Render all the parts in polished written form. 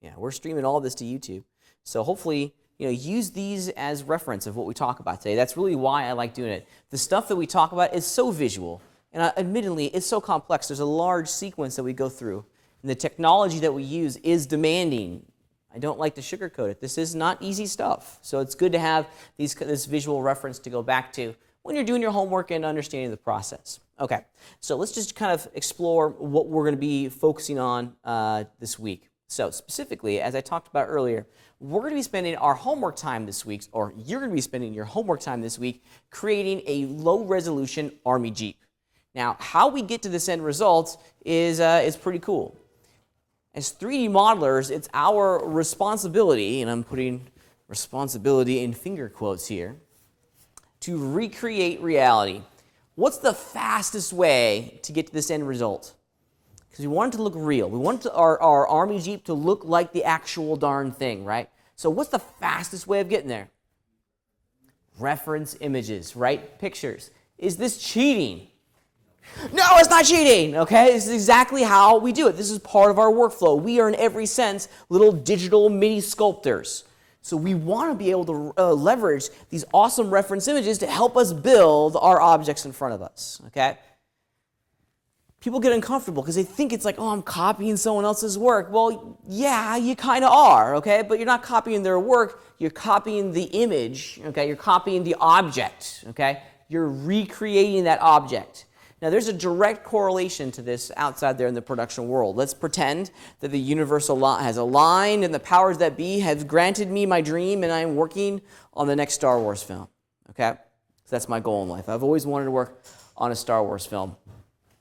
Yeah, we're streaming all this to YouTube. So hopefully, use these as reference of what we talk about today. That's really why I like doing it. The stuff that we talk about is so visual. And admittedly, it's so complex. There's a large sequence that we go through. And the technology that we use is demanding. I don't like to sugarcoat it. This is not easy stuff. So it's good to have this visual reference to go back to when you're doing your homework and understanding the process. Okay, so let's just kind of explore what we're going to be focusing on this week. So specifically, as I talked about earlier, we're going to be spending our homework time this week, or you're going to be spending your homework time this week, creating a low-resolution Army Jeep. Now, how we get to this end result is pretty cool. As 3D modelers, it's our responsibility, and I'm putting responsibility in finger quotes here, to recreate reality. What's the fastest way to get to this end result? Because we want it to look real. We want our Army Jeep to look like the actual darn thing, right? So what's the fastest way of getting there? Reference images, right? Pictures. Is this cheating? No, it's not cheating, okay? This is exactly how we do it. This is part of our workflow. We are, in every sense, little digital mini sculptors. So we want to be able to leverage these awesome reference images to help us build our objects in front of us, okay? People get uncomfortable because they think it's like, oh, I'm copying someone else's work. Well, yeah, you kind of are, okay? But you're not copying their work. You're copying the image, okay? You're copying the object, okay? You're recreating that object. Now, there's a direct correlation to this outside there in the production world. Let's pretend that the universe has aligned and the powers that be have granted me my dream and I'm working on the next Star Wars film, okay? So that's my goal in life. I've always wanted to work on a Star Wars film.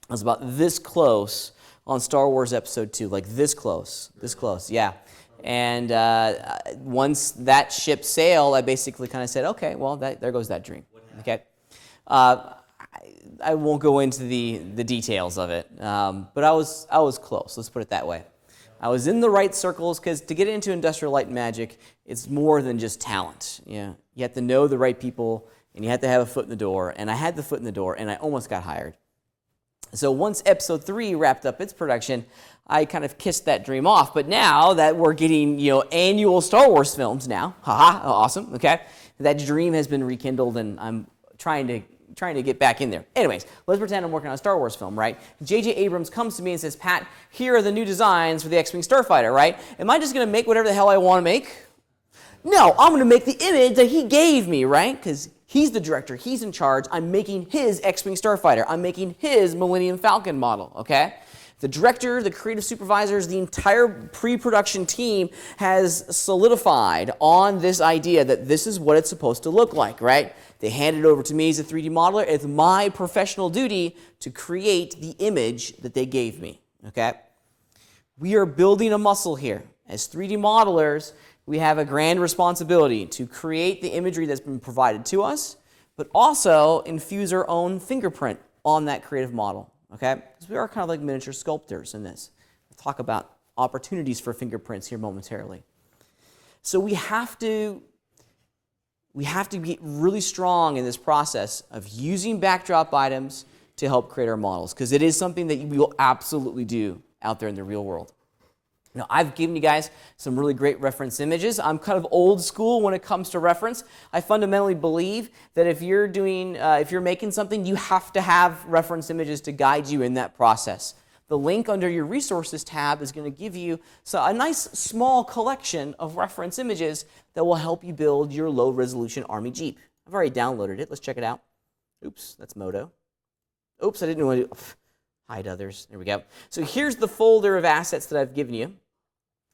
I was about this close on Star Wars Episode 2, like this close, yeah. And once that ship sailed, I basically kind of said, okay, well, there goes that dream, okay? I won't go into the details of it, but I was close, let's put it that way. I was in the right circles, because to get into Industrial Light and Magic, it's more than just talent. You have to know the right people, and you have to have a foot in the door, and I had the foot in the door, and I almost got hired. So once Episode 3 wrapped up its production, I kind of kissed that dream off. But now that we're getting annual Star Wars films now, haha, awesome, okay? That dream has been rekindled, and I'm trying to get back in there. Anyways, let's pretend I'm working on a Star Wars film, right? J.J. Abrams comes to me and says, Pat, here are the new designs for the X-Wing Starfighter, right? Am I just going to make whatever the hell I want to make? No, I'm going to make the image that he gave me, right? Because he's the director, he's in charge. I'm making his X-Wing Starfighter. I'm making his Millennium Falcon model, okay? The director, the creative supervisors, the entire pre-production team has solidified on this idea that this is what it's supposed to look like, right? They hand it over to me as a 3D modeler. It's my professional duty to create the image that they gave me, okay? We are building a muscle here. As 3D modelers, we have a grand responsibility to create the imagery that's been provided to us, but also infuse our own fingerprint on that creative model, okay? Because we are kind of like miniature sculptors in this. We'll talk about opportunities for fingerprints here momentarily. So we have to get really strong in this process of using backdrop items to help create our models, because it is something that we will absolutely do out there in the real world. Now, I've given you guys some really great reference images. I'm kind of old school when it comes to reference. I fundamentally believe that if you're making something, you have to have reference images to guide you in that process. The link under your resources tab is going to give you a nice small collection of reference images that will help you build your low resolution Army Jeep. I've already downloaded it. Let's check it out. Oops, that's Moto. Oops, I didn't want to hide others. There we go. So here's the folder of assets that I've given you.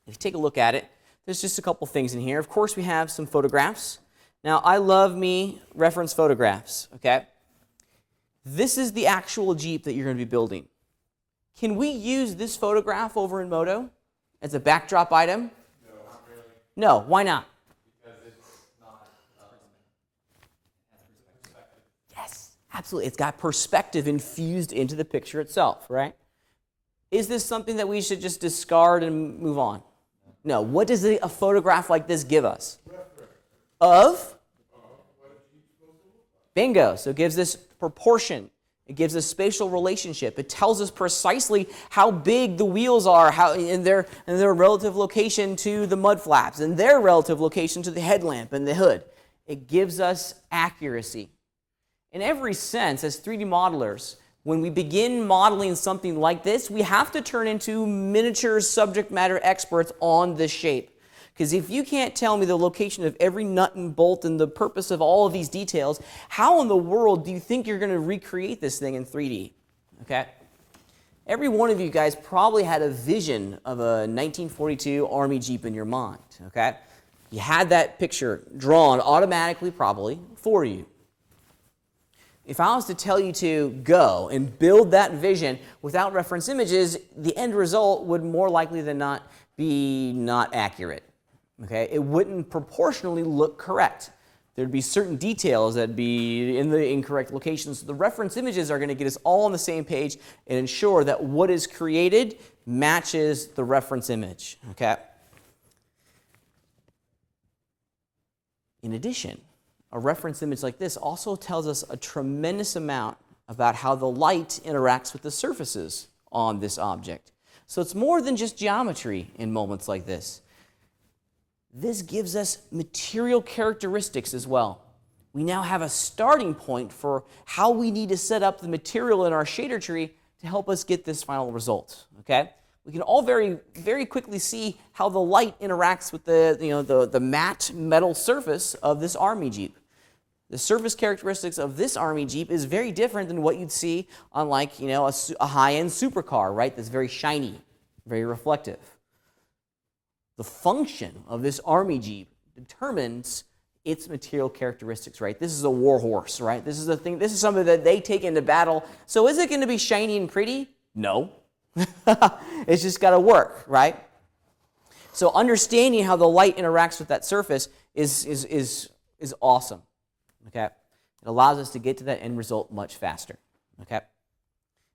If you take a look at it, there's just a couple things in here. Of course, we have some photographs. Now, I love me reference photographs, okay? This is the actual Jeep that you're going to be building. Can we use this photograph over in Moto as a backdrop item? No, not really. No, why not? Because it's not perspective. Yes, absolutely. It's got perspective infused into the picture itself, right? Is this something that we should just discard and move on? No. What does a photograph like this give us? Of? What a Jeep's supposed to look like. Bingo. So it gives this proportion. It gives us spatial relationship. It tells us precisely how big the wheels are, in their relative location to the mud flaps, and their relative location to the headlamp and the hood. It gives us accuracy. In every sense, as 3D modelers, when we begin modeling something like this, we have to turn into miniature subject matter experts on this shape. Because if you can't tell me the location of every nut and bolt and the purpose of all of these details, how in the world do you think you're going to recreate this thing in 3D? Okay? Every one of you guys probably had a vision of a 1942 Army Jeep in your mind. Okay? You had that picture drawn automatically, probably, for you. If I was to tell you to go and build that vision without reference images, the end result would more likely than not be not accurate. Okay? It wouldn't proportionally look correct. There'd be certain details that'd be in the incorrect locations. The reference images are going to get us all on the same page and ensure that what is created matches the reference image. Okay? In addition, a reference image like this also tells us a tremendous amount about how the light interacts with the surfaces on this object. So it's more than just geometry in moments like this. This gives us material characteristics as well. We now have a starting point for how we need to set up the material in our shader tree to help us get this final result. Okay? We can all very, very quickly see how the light interacts with the matte metal surface of this Army Jeep. The surface characteristics of this Army Jeep is very different than what you'd see on, like, a high-end supercar, right? That's very shiny, very reflective. The function of this Army Jeep determines its material characteristics, right? This is a war horse, right? This is a thing. This is something that they take into battle. So is it going to be shiny and pretty? No. It's just got to work, right? So understanding how the light interacts with that surface is awesome. Okay? It allows us to get to that end result much faster. Okay?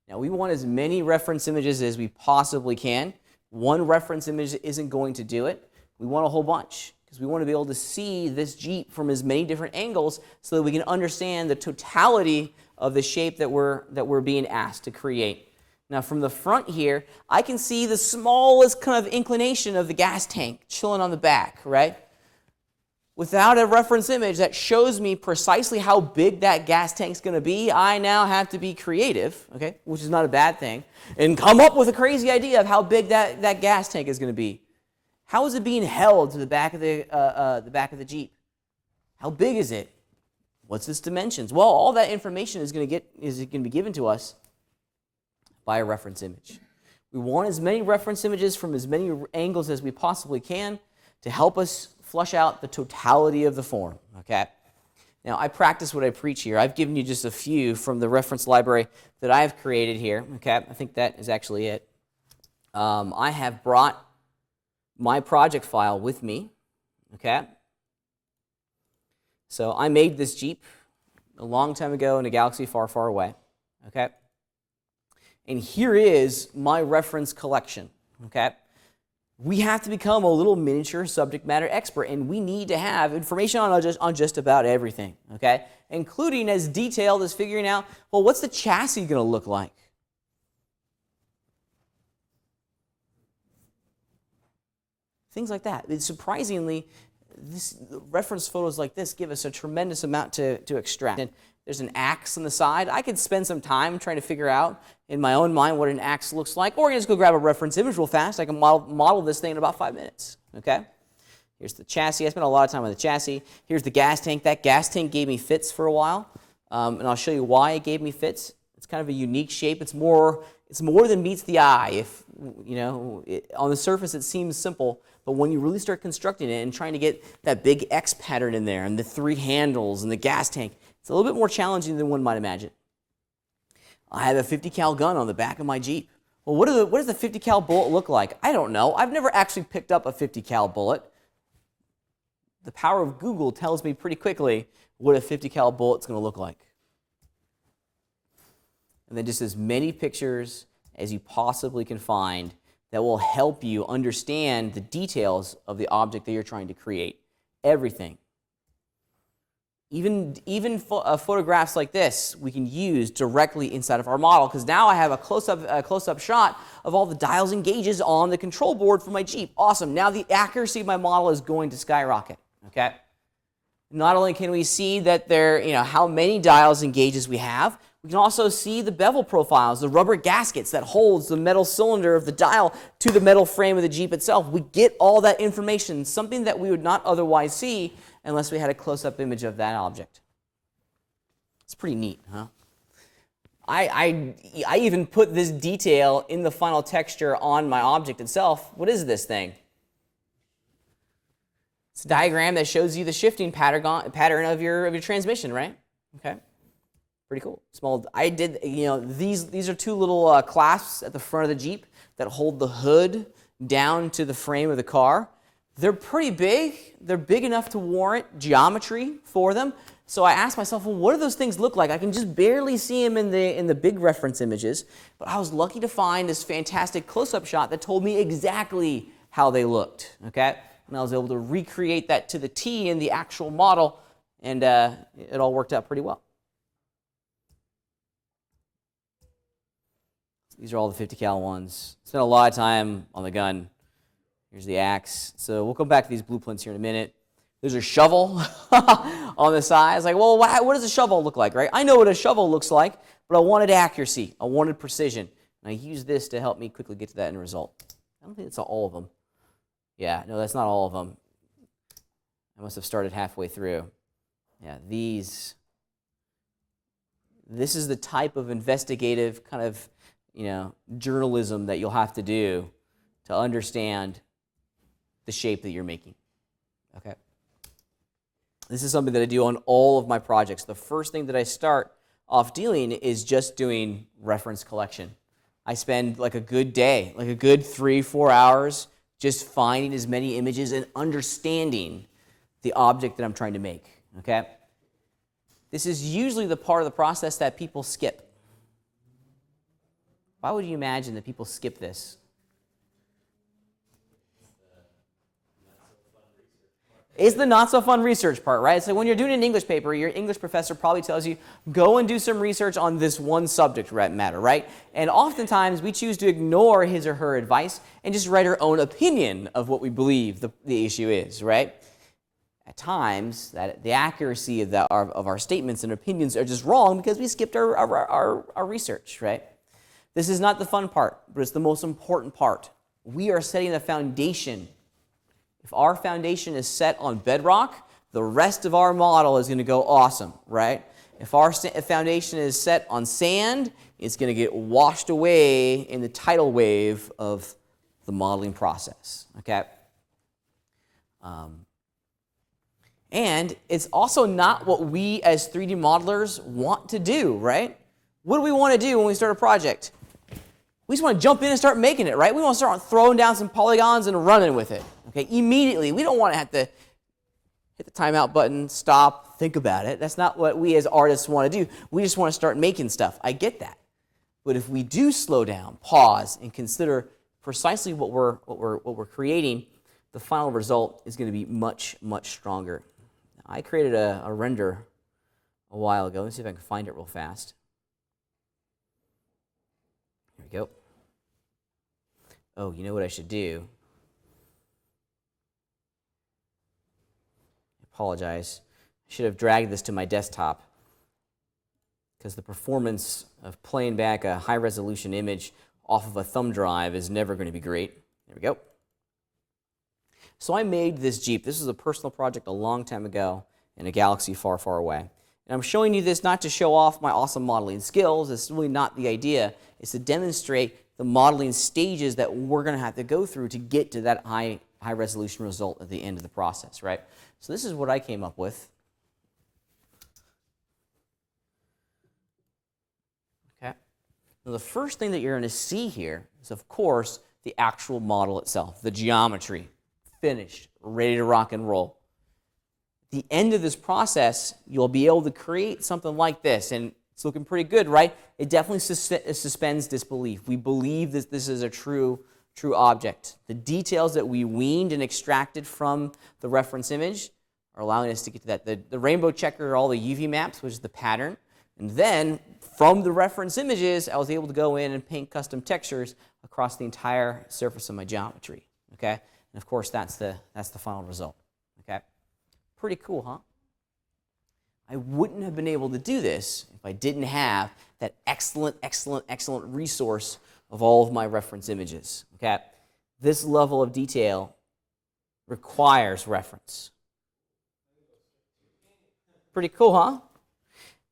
Now, we want as many reference images as we possibly can. One reference image isn't going to do it. We want a whole bunch because we want to be able to see this Jeep from as many different angles so that we can understand the totality of the shape that we're being asked to create. Now, from the front here, I can see the smallest kind of inclination of the gas tank chilling on the back, right? Without a reference image that shows me precisely how big that gas tank's going to be, I now have to be creative, okay, which is not a bad thing, and come up with a crazy idea of how big that gas tank is going to be. How is it being held to the back of the Jeep? How big is it? What's its dimensions? Well, all that information is going to be given to us by a reference image. We want as many reference images from as many angles as we possibly can to help us flush out the totality of the form, okay? Now, I practice what I preach here. I've given you just a few from the reference library that I've created here, okay? I think that is actually it. I have brought my project file with me, okay? So I made this Jeep a long time ago in a galaxy far, far away, okay? And here is my reference collection, okay? We have to become a little miniature subject matter expert, and we need to have information on just about everything, okay? Including as detailed as figuring out, well, what's the chassis going to look like? Things like that. Surprisingly, reference photos like this give us a tremendous amount to extract. And there's an axe on the side. I could spend some time trying to figure out in my own mind what an axe looks like, or I can just go grab a reference image real fast. I can model this thing in about 5 minutes, okay? Here's the chassis. I spent a lot of time on the chassis. Here's the gas tank. That gas tank gave me fits for a while, and I'll show you why it gave me fits. It's kind of a unique shape. It's more than meets the eye. If on the surface it seems simple, but when you really start constructing it and trying to get that big X pattern in there and the 3 handles and the gas tank, it's a little bit more challenging than one might imagine. I have a 50 cal gun on the back of my Jeep. Well, what does the 50 cal bullet look like? I don't know. I've never actually picked up a 50 cal bullet. The power of Google tells me pretty quickly what a 50 cal bullet's going to look like. And then just as many pictures as you possibly can find that will help you understand the details of the object that you're trying to create. Everything. Even photographs like this we can use directly inside of our model, because now I have a close-up shot of all the dials and gauges on the control board for my Jeep. Awesome. Now the accuracy of my model is going to skyrocket. Okay. Not only can we see that how many dials and gauges we have, we can also see the bevel profiles, the rubber gaskets that holds the metal cylinder of the dial to the metal frame of the Jeep itself. We get all that information, something that we would not otherwise see unless we had a close-up image of that object. It's pretty neat, huh? I even put this detail in the final texture on my object itself. What is this thing? It's a diagram that shows you the shifting pattern of your transmission, right? Okay, pretty cool. Small. I did. These are two little clasps at the front of the Jeep that hold the hood down to the frame of the car. They're pretty big. They're big enough to warrant geometry for them. So I asked myself, well, what do those things look like? I can just barely see them in the big reference images, but I was lucky to find this fantastic close-up shot that told me exactly how they looked. Okay, and I was able to recreate that to the T in the actual model, and it all worked out pretty well. These are all the 50 cal ones. Spent a lot of time on the gun. Here's the axe. So we'll come back to these blueprints here in a minute. There's a shovel on the side. It's like, well, what does a shovel look like, right? I know what a shovel looks like, but I wanted accuracy. I wanted precision. And I used this to help me quickly get to that end result. I don't think it's all of them. Yeah, no, that's not all of them. I must have started halfway through. Yeah, this is the type of investigative kind of, journalism that you'll have to do to understand the shape that you're making. Okay. This is something that I do on all of my projects. The first thing that I start off doing is just doing reference collection. I spend like a good day, like a good 3-4 hours, just finding as many images and understanding the object that I'm trying to make. Okay. This is usually the part of the process that people skip. Why would you imagine that people skip this? It's the not so fun research part, right? So when you're doing an English paper, your English professor probably tells you, go and do some research on this one subject matter, right? And oftentimes we choose to ignore his or her advice and just write our own opinion of what we believe the issue is, right? At times, the accuracy of our statements and opinions are just wrong because we skipped our research, right? This is not the fun part, but it's the most important part. We are setting the foundation. If our foundation is set on bedrock, the rest of our model is going to go awesome, right? If our foundation is set on sand, it's going to get washed away in the tidal wave of the modeling process, okay? And it's also not what we as 3D modelers want to do, right? What do we want to do when we start a project? We just want to jump in and start making it, right? We want to start throwing down some polygons and running with it, okay? Immediately. We don't want to have to hit the timeout button, stop, think about it. That's not what we as artists want to do. We just want to start making stuff. I get that. But if we do slow down, pause, and consider precisely what we're creating, the final result is going to be much, much stronger. I created a render a while ago. Let's see if I can find it real fast. Here we go. Oh, you know what I should do? I apologize. I should have dragged this to my desktop because the performance of playing back a high-resolution image off of a thumb drive is never going to be great. There we go. So I made this Jeep. This was a personal project a long time ago in a galaxy far, far away. And I'm showing you this not to show off my awesome modeling skills. It's really not the idea. It's to demonstrate the modeling stages that we're going to have to go through to get to that high-resolution result at the end of the process, right? So this is what I came up with. Okay. Now the first thing that you're going to see here is, of course, the actual model itself, the geometry. Finished, ready to rock and roll. At the end of this process, you'll be able to create something like this, and it's looking pretty good, right? It definitely suspends disbelief. We believe that this is a true object. The details that we weaned and extracted from the reference image are allowing us to get to that. The rainbow checker are all the UV maps, which is the pattern. And then from the reference images, I was able to go in and paint custom textures across the entire surface of my geometry. Okay? And of course, that's the final result. Okay? Pretty cool, huh? I wouldn't have been able to do this if I didn't have that excellent, excellent, excellent resource of all of my reference images. Okay? This level of detail requires reference. Pretty cool, huh?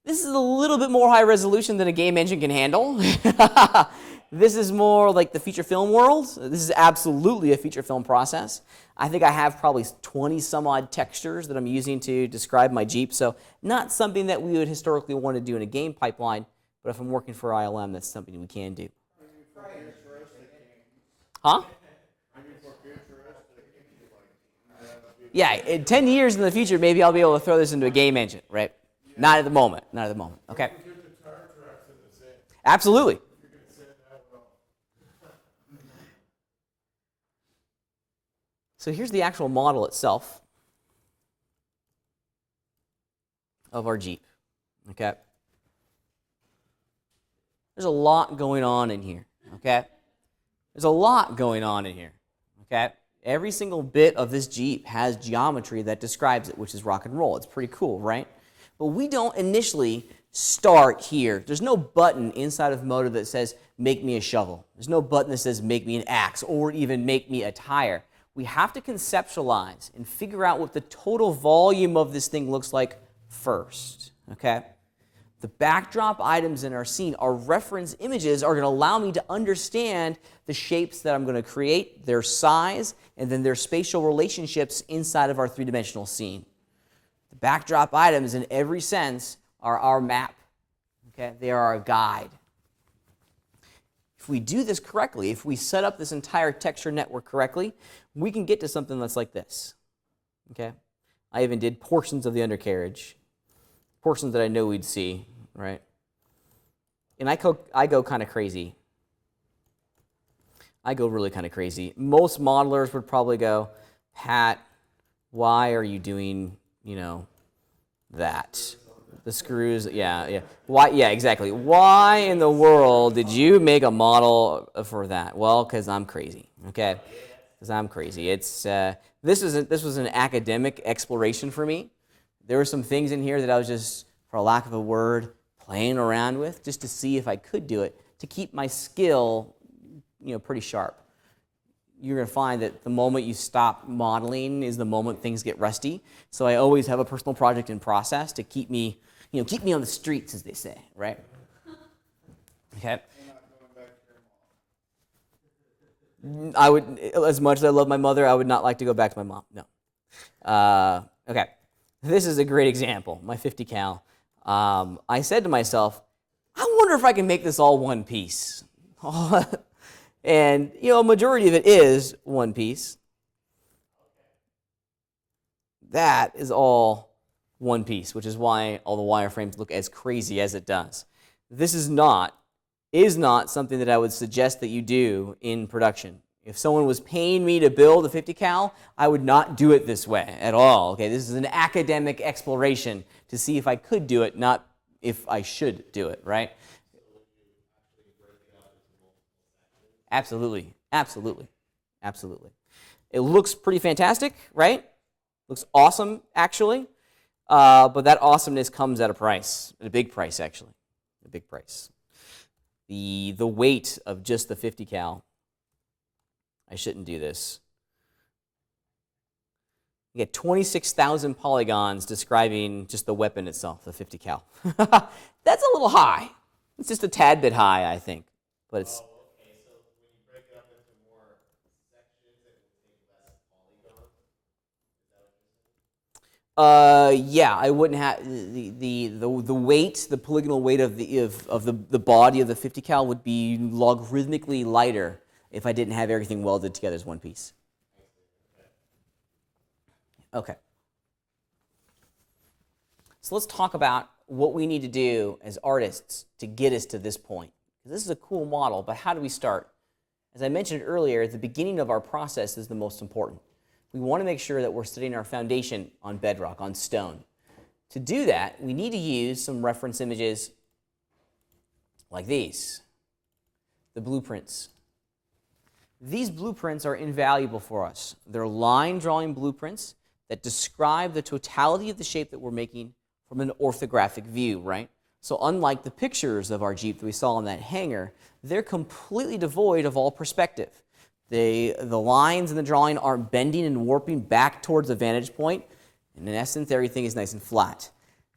This is a little bit more high resolution than a game engine can handle. This is more like the feature film world. This is absolutely a feature film process. I think I have probably 20 some odd textures that I'm using to describe my Jeep. So not something that we would historically want to do in a game pipeline, but if I'm working for ILM, that's something we can do. Huh? Yeah, in 10 years in the future, maybe I'll be able to throw this into a game engine, right? Not at the moment. Not at the moment. Okay. Absolutely. So here's the actual model itself of our Jeep. Okay. There's a lot going on in here. Okay. There's a lot going on in here. Okay. Every single bit of this Jeep has geometry that describes it, which is rock and roll. It's pretty cool, right? But we don't initially start here. There's no button inside of Motor that says, make me a shovel. There's no button that says, make me an axe, or even make me a tire. We have to conceptualize and figure out what the total volume of this thing looks like first, okay? The backdrop items in our scene, our reference images, are going to allow me to understand the shapes that I'm going to create, their size, and then their spatial relationships inside of our three-dimensional scene. The backdrop items, in every sense, are our map. Okay? They are our guide. If we do this correctly, if we set up this entire texture network correctly, we can get to something that's like this. Okay? I even did portions of the undercarriage, portions that I know we'd see, right? And I go kind of crazy. I go really kind of crazy. Most modelers would probably go, Pat, why are you doing, that? The screws, yeah. Why? Yeah, exactly. Why in the world did you make a model for that? Well, because I'm crazy, okay? Because I'm crazy. It's this was an academic exploration for me. There were some things in here that I was just, for lack of a word, playing around with just to see if I could do it, to keep my skill, pretty sharp. You're going to find that the moment you stop modeling is the moment things get rusty. So I always have a personal project in process to keep me, keep me on the streets, as they say, right? Okay. I would, as much as I love my mother, I would not like to go back to my mom. No. Okay. This is a great example. My 50 cal. I said to myself, I wonder if I can make this all one piece. And, a majority of it is one piece. That is all one piece, which is why all the wireframes look as crazy as it does. This is not something that I would suggest that you do in production. If someone was paying me to build a 50 cal, I would not do it this way at all. Okay, this is an academic exploration to see if I could do it, not if I should do it, right? Absolutely. It looks pretty fantastic, right? Looks awesome, actually. But that awesomeness comes at a price, a big price, actually, a big price. The weight of just the 50 cal. I shouldn't do this. You get 26,000 polygons describing just the weapon itself, the 50 cal. That's a little high. It's just a tad bit high, I think, but it's. Yeah, I wouldn't have the weight, the polygonal weight of the body of the 50 cal would be logarithmically lighter if I didn't have everything welded together as one piece. Okay. So let's talk about what we need to do as artists to get us to this point. This is a cool model, but how do we start? As I mentioned earlier, the beginning of our process is the most important. we want to make sure that we're setting our foundation on bedrock, on stone. To do that, we need to use some reference images like these, the blueprints. These blueprints are invaluable for us. They're line drawing blueprints that describe the totality of the shape that we're making from an orthographic view, right? So unlike the pictures of our Jeep that we saw in that hangar, they're completely devoid of all perspective. The lines in the drawing aren't bending and warping back towards the vantage point. And in essence, everything is nice and flat.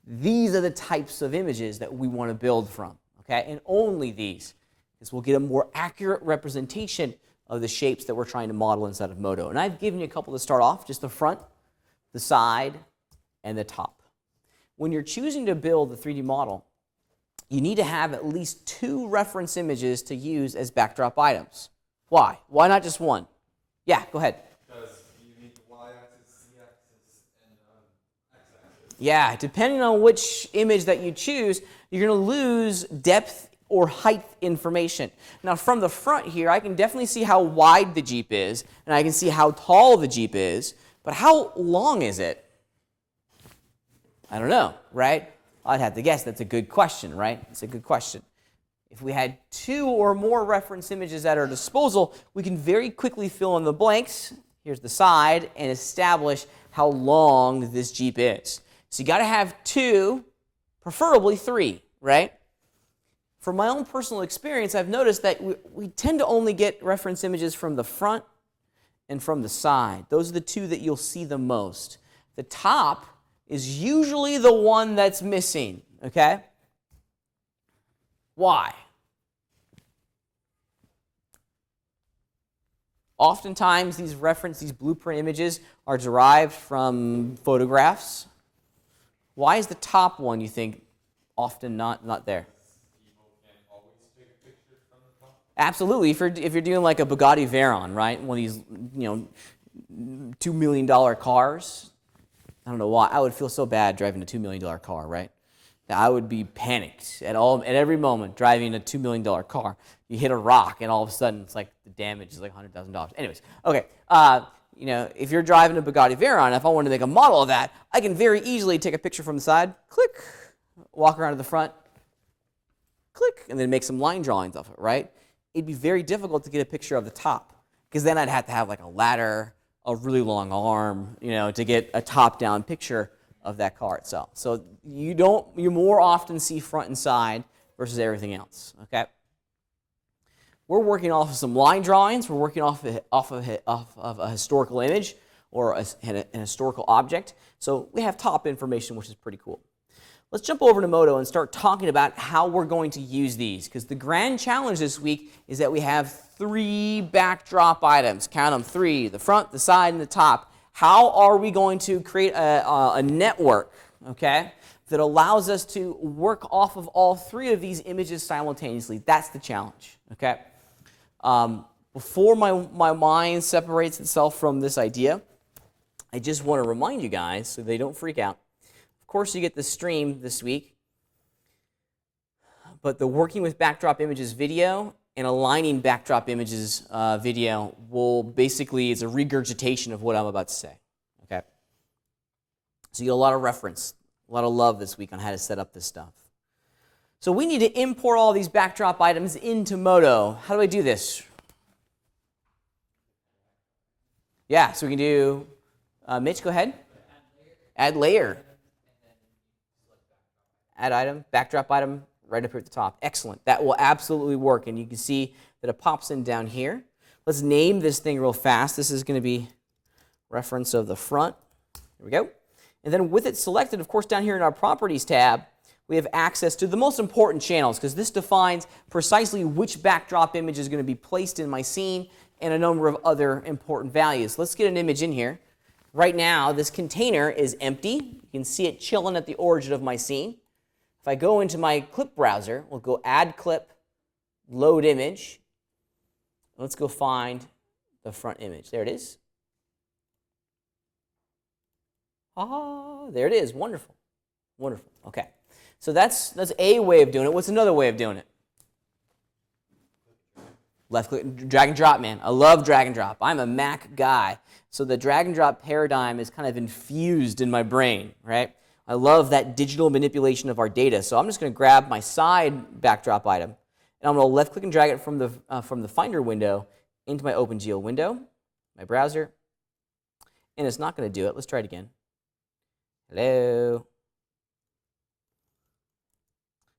These are the types of images that we want to build from, okay? And only these, because we'll get a more accurate representation of the shapes that we're trying to model inside of Modo. And I've given you a couple to start off, just the front, the side, and the top. When you're choosing to build the 3D model, you need to have at least 2 reference images to use as backdrop items. Why? Why not just one? Yeah, go ahead. Because you need the y-axis, z-axis, and x-axis. Yeah, depending on which image that you choose, you're going to lose depth or height information. Now, from the front here, I can definitely see how wide the Jeep is, and I can see how tall the Jeep is, but how long is it? I don't know, right? I'd have to guess. That's a good question, right? It's a good question. If we had 2 or more reference images at our disposal, we can very quickly fill in the blanks, here's the side, and establish how long this Jeep is. So you got to have 2, preferably 3, right? From my own personal experience, I've noticed that we tend to only get reference images from the front and from the side. Those are the 2 that you'll see the most. The top is usually the one that's missing, okay? Why? Oftentimes, these blueprint images are derived from photographs. Why is the top one, you think, often not there? People can always take a picture from the top. Absolutely. If you're doing like a Bugatti Veyron, right? One of these, $2 million cars. I don't know why. I would feel so bad driving a $2 million car, right? I would be panicked at every moment driving a $2 million car. You hit a rock, and all of a sudden, it's like the damage is like $100,000. Anyways, okay. If you're driving a Bugatti Veyron, if I want to make a model of that, I can very easily take a picture from the side, click, walk around to the front, click, and then make some line drawings of it, right? It'd be very difficult to get a picture of the top, because then I'd have to have like a ladder, a really long arm, to get a top-down picture of that car itself. So you more often see front and side versus everything else, okay? We're working off of some line drawings. We're working off of a historical image or an historical object. So we have top information, which is pretty cool. Let's jump over to Modo and start talking about how we're going to use these, because the grand challenge this week is that we have 3 backdrop items. Count them, 3, the front, the side, and the top. How are we going to create a network, okay, that allows us to work off of all 3 of these images simultaneously? That's the challenge, okay? Before my mind separates itself from this idea, I just want to remind you guys so they don't freak out. Of course, you get the stream this week, but the working with backdrop images video and aligning backdrop images video is a regurgitation of what I'm about to say, okay? So you get a lot of reference, a lot of love this week on how to set up this stuff. So we need to import all these backdrop items into Modo. How do I do this? Yeah, so we can do, Mitch, go ahead. Add layer. Add item, backdrop item, right up here at the top. Excellent. That will absolutely work, and you can see that it pops in down here. Let's name this thing real fast. This is going to be reference of the front. Here we go. And then with it selected, of course, down here in our Properties tab, we have access to the most important channels, because this defines precisely which backdrop image is going to be placed in my scene and a number of other important values. Let's get an image in here. Right now, this container is empty. You can see it chilling at the origin of my scene. If I go into my clip browser, we'll go Add Clip, Load Image. Let's go find the front image. There it is. Ah, there it is. Wonderful. Wonderful. Okay. So that's a way of doing it. What's another way of doing it? Left click, drag and drop, man. I love drag and drop. I'm a Mac guy. So the drag and drop paradigm is kind of infused in my brain, right? I love that digital manipulation of our data. So I'm just going to grab my side backdrop item, and I'm going to left click and drag it from the Finder window into my OpenGL window, my browser, and it's not going to do it. Let's try it again. Hello.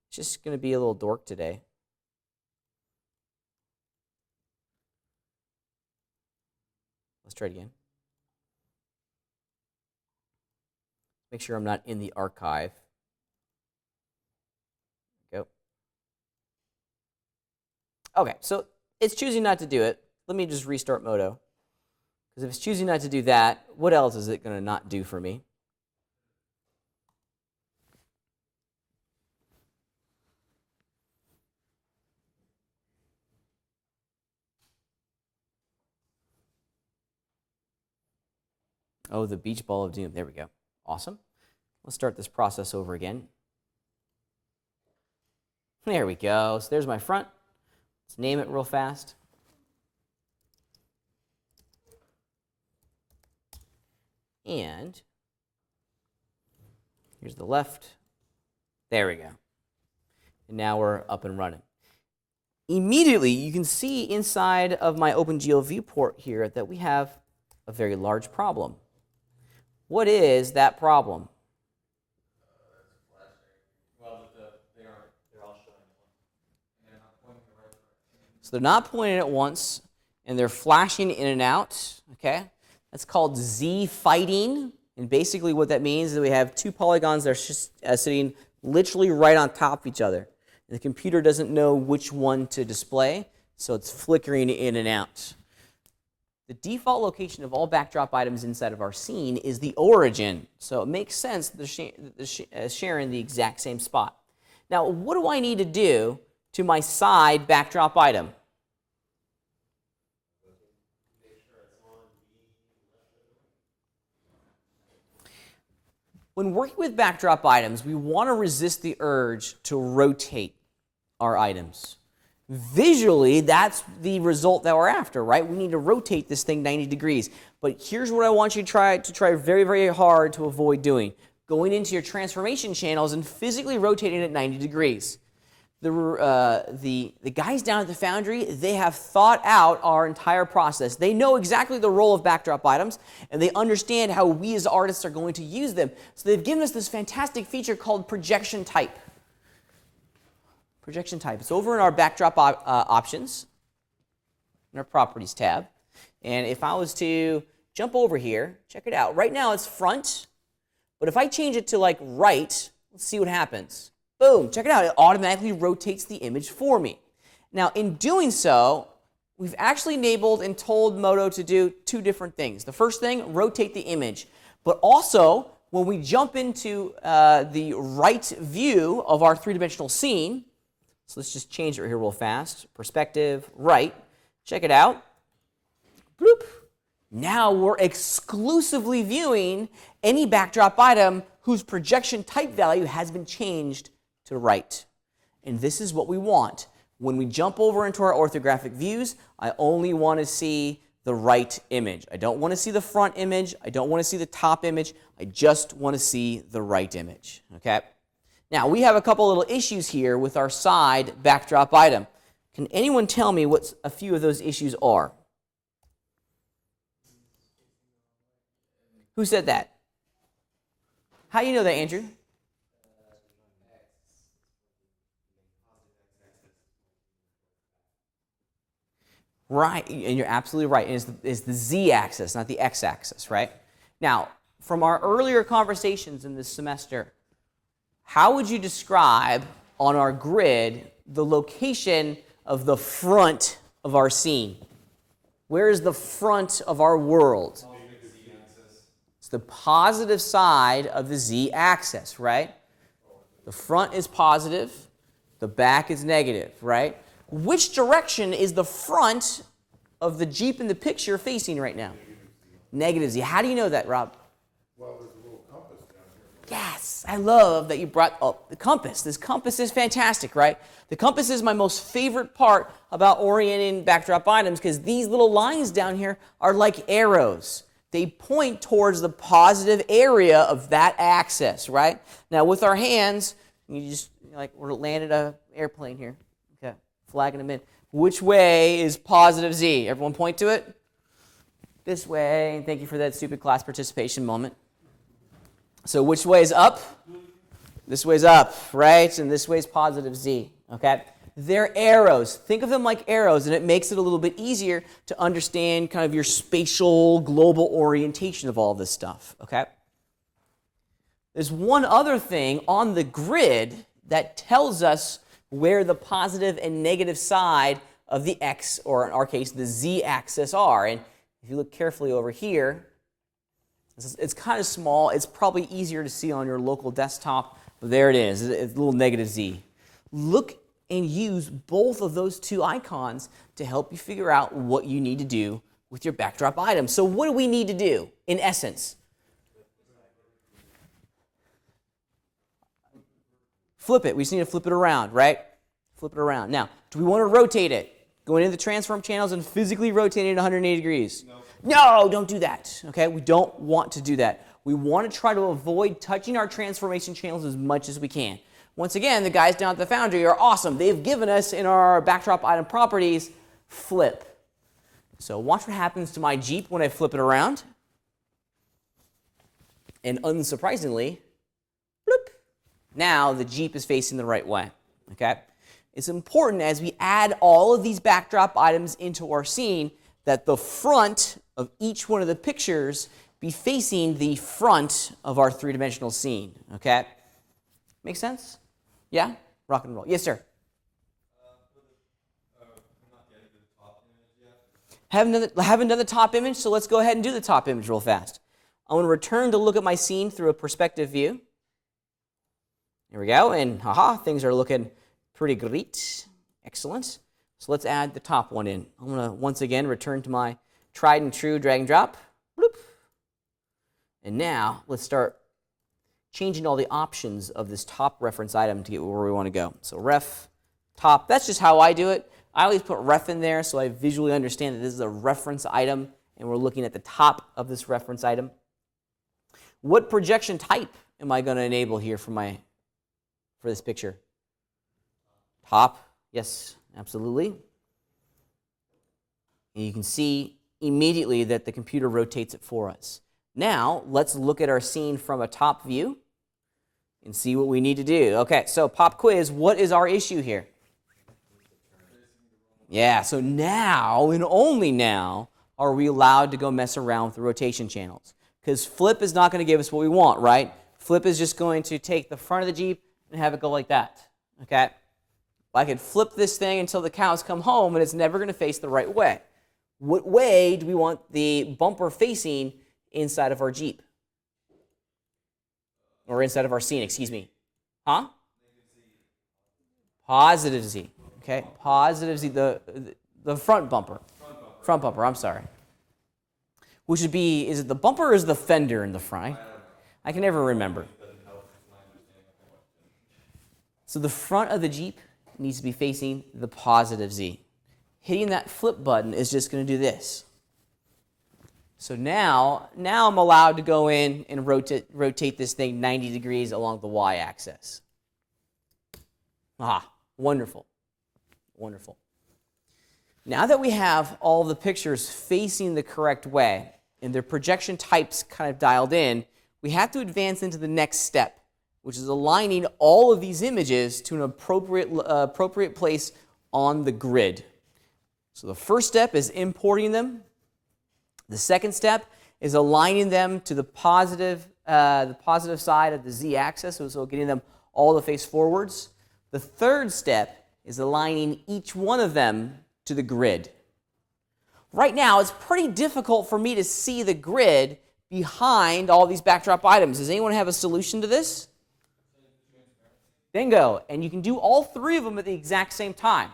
It's just going to be a little dork today. Let's try it again. Make sure I'm not in the archive. Go. Okay, so it's choosing not to do it. Let me just restart Modo. Because if it's choosing not to do that, what else is it going to not do for me? Oh, the beach ball of doom. There we go. Awesome. Let's start this process over again. There we go. So there's my front. Let's name it real fast. And here's the left. There we go. And now we're up and running. Immediately, you can see inside of my OpenGL viewport here that we have a very large problem. What is that problem? Well, they're all showing at once. And they're not pointing the right direction. So they're not pointing at once, and they're flashing in and out, okay? That's called Z-fighting, and basically what that means is that we have two polygons that are just sitting literally right on top of each other. And the computer doesn't know which one to display, so it's flickering in and out. The default location of all backdrop items inside of our scene is the origin, so it makes sense that they're sharing the exact same spot. Now, what do I need to do to my side backdrop item? When working with backdrop items, we want to resist the urge to rotate our items. Visually, that's the result that we're after, right? We need to rotate this thing 90 degrees. But here's what I want you to try very, very hard to avoid doing. Going into your transformation channels and physically rotating it 90 degrees. The guys down at the Foundry, they have thought out our entire process. They know exactly the role of backdrop items, and they understand how we as artists are going to use them. So they've given us this fantastic feature called projection type. Projection type. It's over in our backdrop options, in our properties tab. And if I was to jump over here, check it out. Right now it's front, but if I change it to like right, let's see what happens. Boom, check it out. It automatically rotates the image for me. Now in doing so, we've actually enabled and told Modo to do two different things. The first thing, rotate the image. But also, when we jump into the right view of our three-dimensional scene, so let's just change it here real fast. Perspective, right. Check it out. Bloop. Now we're exclusively viewing any backdrop item whose projection type value has been changed to right. And this is what we want. When we jump over into our orthographic views, I only want to see the right image. I don't want to see the front image. I don't want to see the top image. I just want to see the right image. Okay? Now, we have a couple little issues here with our side backdrop item. Can anyone tell me what a few of those issues are? Who said that? How do you know that, Andrew? Right, and you're absolutely right. It's the z-axis, not the x-axis, right? Now, from our earlier conversations in this semester, how would you describe on our grid the location of the front of our scene? Where is the front of our world? It's the positive side of the z-axis, right? The front is positive, the back is negative, right? Which direction is the front of the Jeep in the picture facing right now? Negative Z. How do you know that, Rob? Well, there's a little compass down Yes, I love that you brought up the compass. This compass is fantastic, right? The compass is my most favorite part about orienting backdrop items because these little lines down here are like arrows. They point towards the positive area of that axis, right? Now with our hands, you just, like we're landing an airplane here. Okay, flagging them in. Which way is positive Z? Everyone point to it. This way, and thank you for that stupid class participation moment. So which way is up? This way is up, right? And this way is positive Z, okay? They're arrows. Think of them like arrows, and it makes it a little bit easier to understand kind of your spatial global orientation of all this stuff, okay? There's one other thing on the grid that tells us where the positive and negative side of the X, or in our case, the Z axis are. And if you look carefully over here, it's kind of small. It's probably easier to see on your local desktop. But there it is. It's a little negative Z. Look and use both of those two icons to help you figure out what you need to do with your backdrop item. So what do we need to do, in essence? Flip it. We just need to flip it around, right? Flip it around. Now, do we want to rotate it? Going into the transform channels and physically rotate it 180 degrees? No, don't do that. Okay, we don't want to do that. We want to try to avoid touching our transformation channels as much as we can. Once again, the guys down at the Foundry are awesome. They've given us in our backdrop item properties, flip. So watch what happens to my Jeep when I flip it around. And unsurprisingly, bloop, now the Jeep is facing the right way. Okay? It's important as we add all of these backdrop items into our scene that the front of each one of the pictures be facing the front of our three-dimensional scene, okay? Make sense? Yeah? Rock and roll. Yes, sir? I'm not getting to the top image yet. Haven't done the top image, so let's go ahead and do the top image real fast. I want to return to look at my scene through a perspective view. Here we go, and haha, things are looking pretty great. Excellent. So let's add the top one in. I'm going to once again return to my tried and true drag and drop. Bloop. And now let's start changing all the options of this top reference item to get where we want to go. So ref, top, that's just how I do it. I always put ref in there so I visually understand that this is a reference item and we're looking at the top of this reference item. What projection type am I going to enable here for this picture? Top, yes. Absolutely. And you can see immediately that the computer rotates it for us. Now, let's look at our scene from a top view and see what we need to do. Okay, so pop quiz, what is our issue here? Yeah, so now and only now are we allowed to go mess around with the rotation channels. Because flip is not going to give us what we want, right? Flip is just going to take the front of the Jeep and have it go like that. Okay? I could flip this thing until the cows come home and it's never going to face the right way. What way do we want the bumper facing inside of our Jeep? Or inside of our scene, excuse me. Huh? Positive Z. Okay, positive Z, the front bumper. Front bumper, I'm sorry. Which would be, is it the bumper or is the fender in the front? I can never remember. So the front of the Jeep needs to be facing the positive Z. Hitting that flip button is just going to do this. So now I'm allowed to go in and rotate this thing 90 degrees along the y-axis. Ah, wonderful. Wonderful. Now that we have all the pictures facing the correct way and their projection types kind of dialed in, we have to advance into the next step, which is aligning all of these images to an appropriate place on the grid. So the first step is importing them. The second step is aligning them to the positive side of the z-axis, so getting them all to face forwards. The third step is aligning each one of them to the grid. Right now, it's pretty difficult for me to see the grid behind all these backdrop items. Does anyone have a solution to this? Bingo. And you can do all three of them at the exact same time.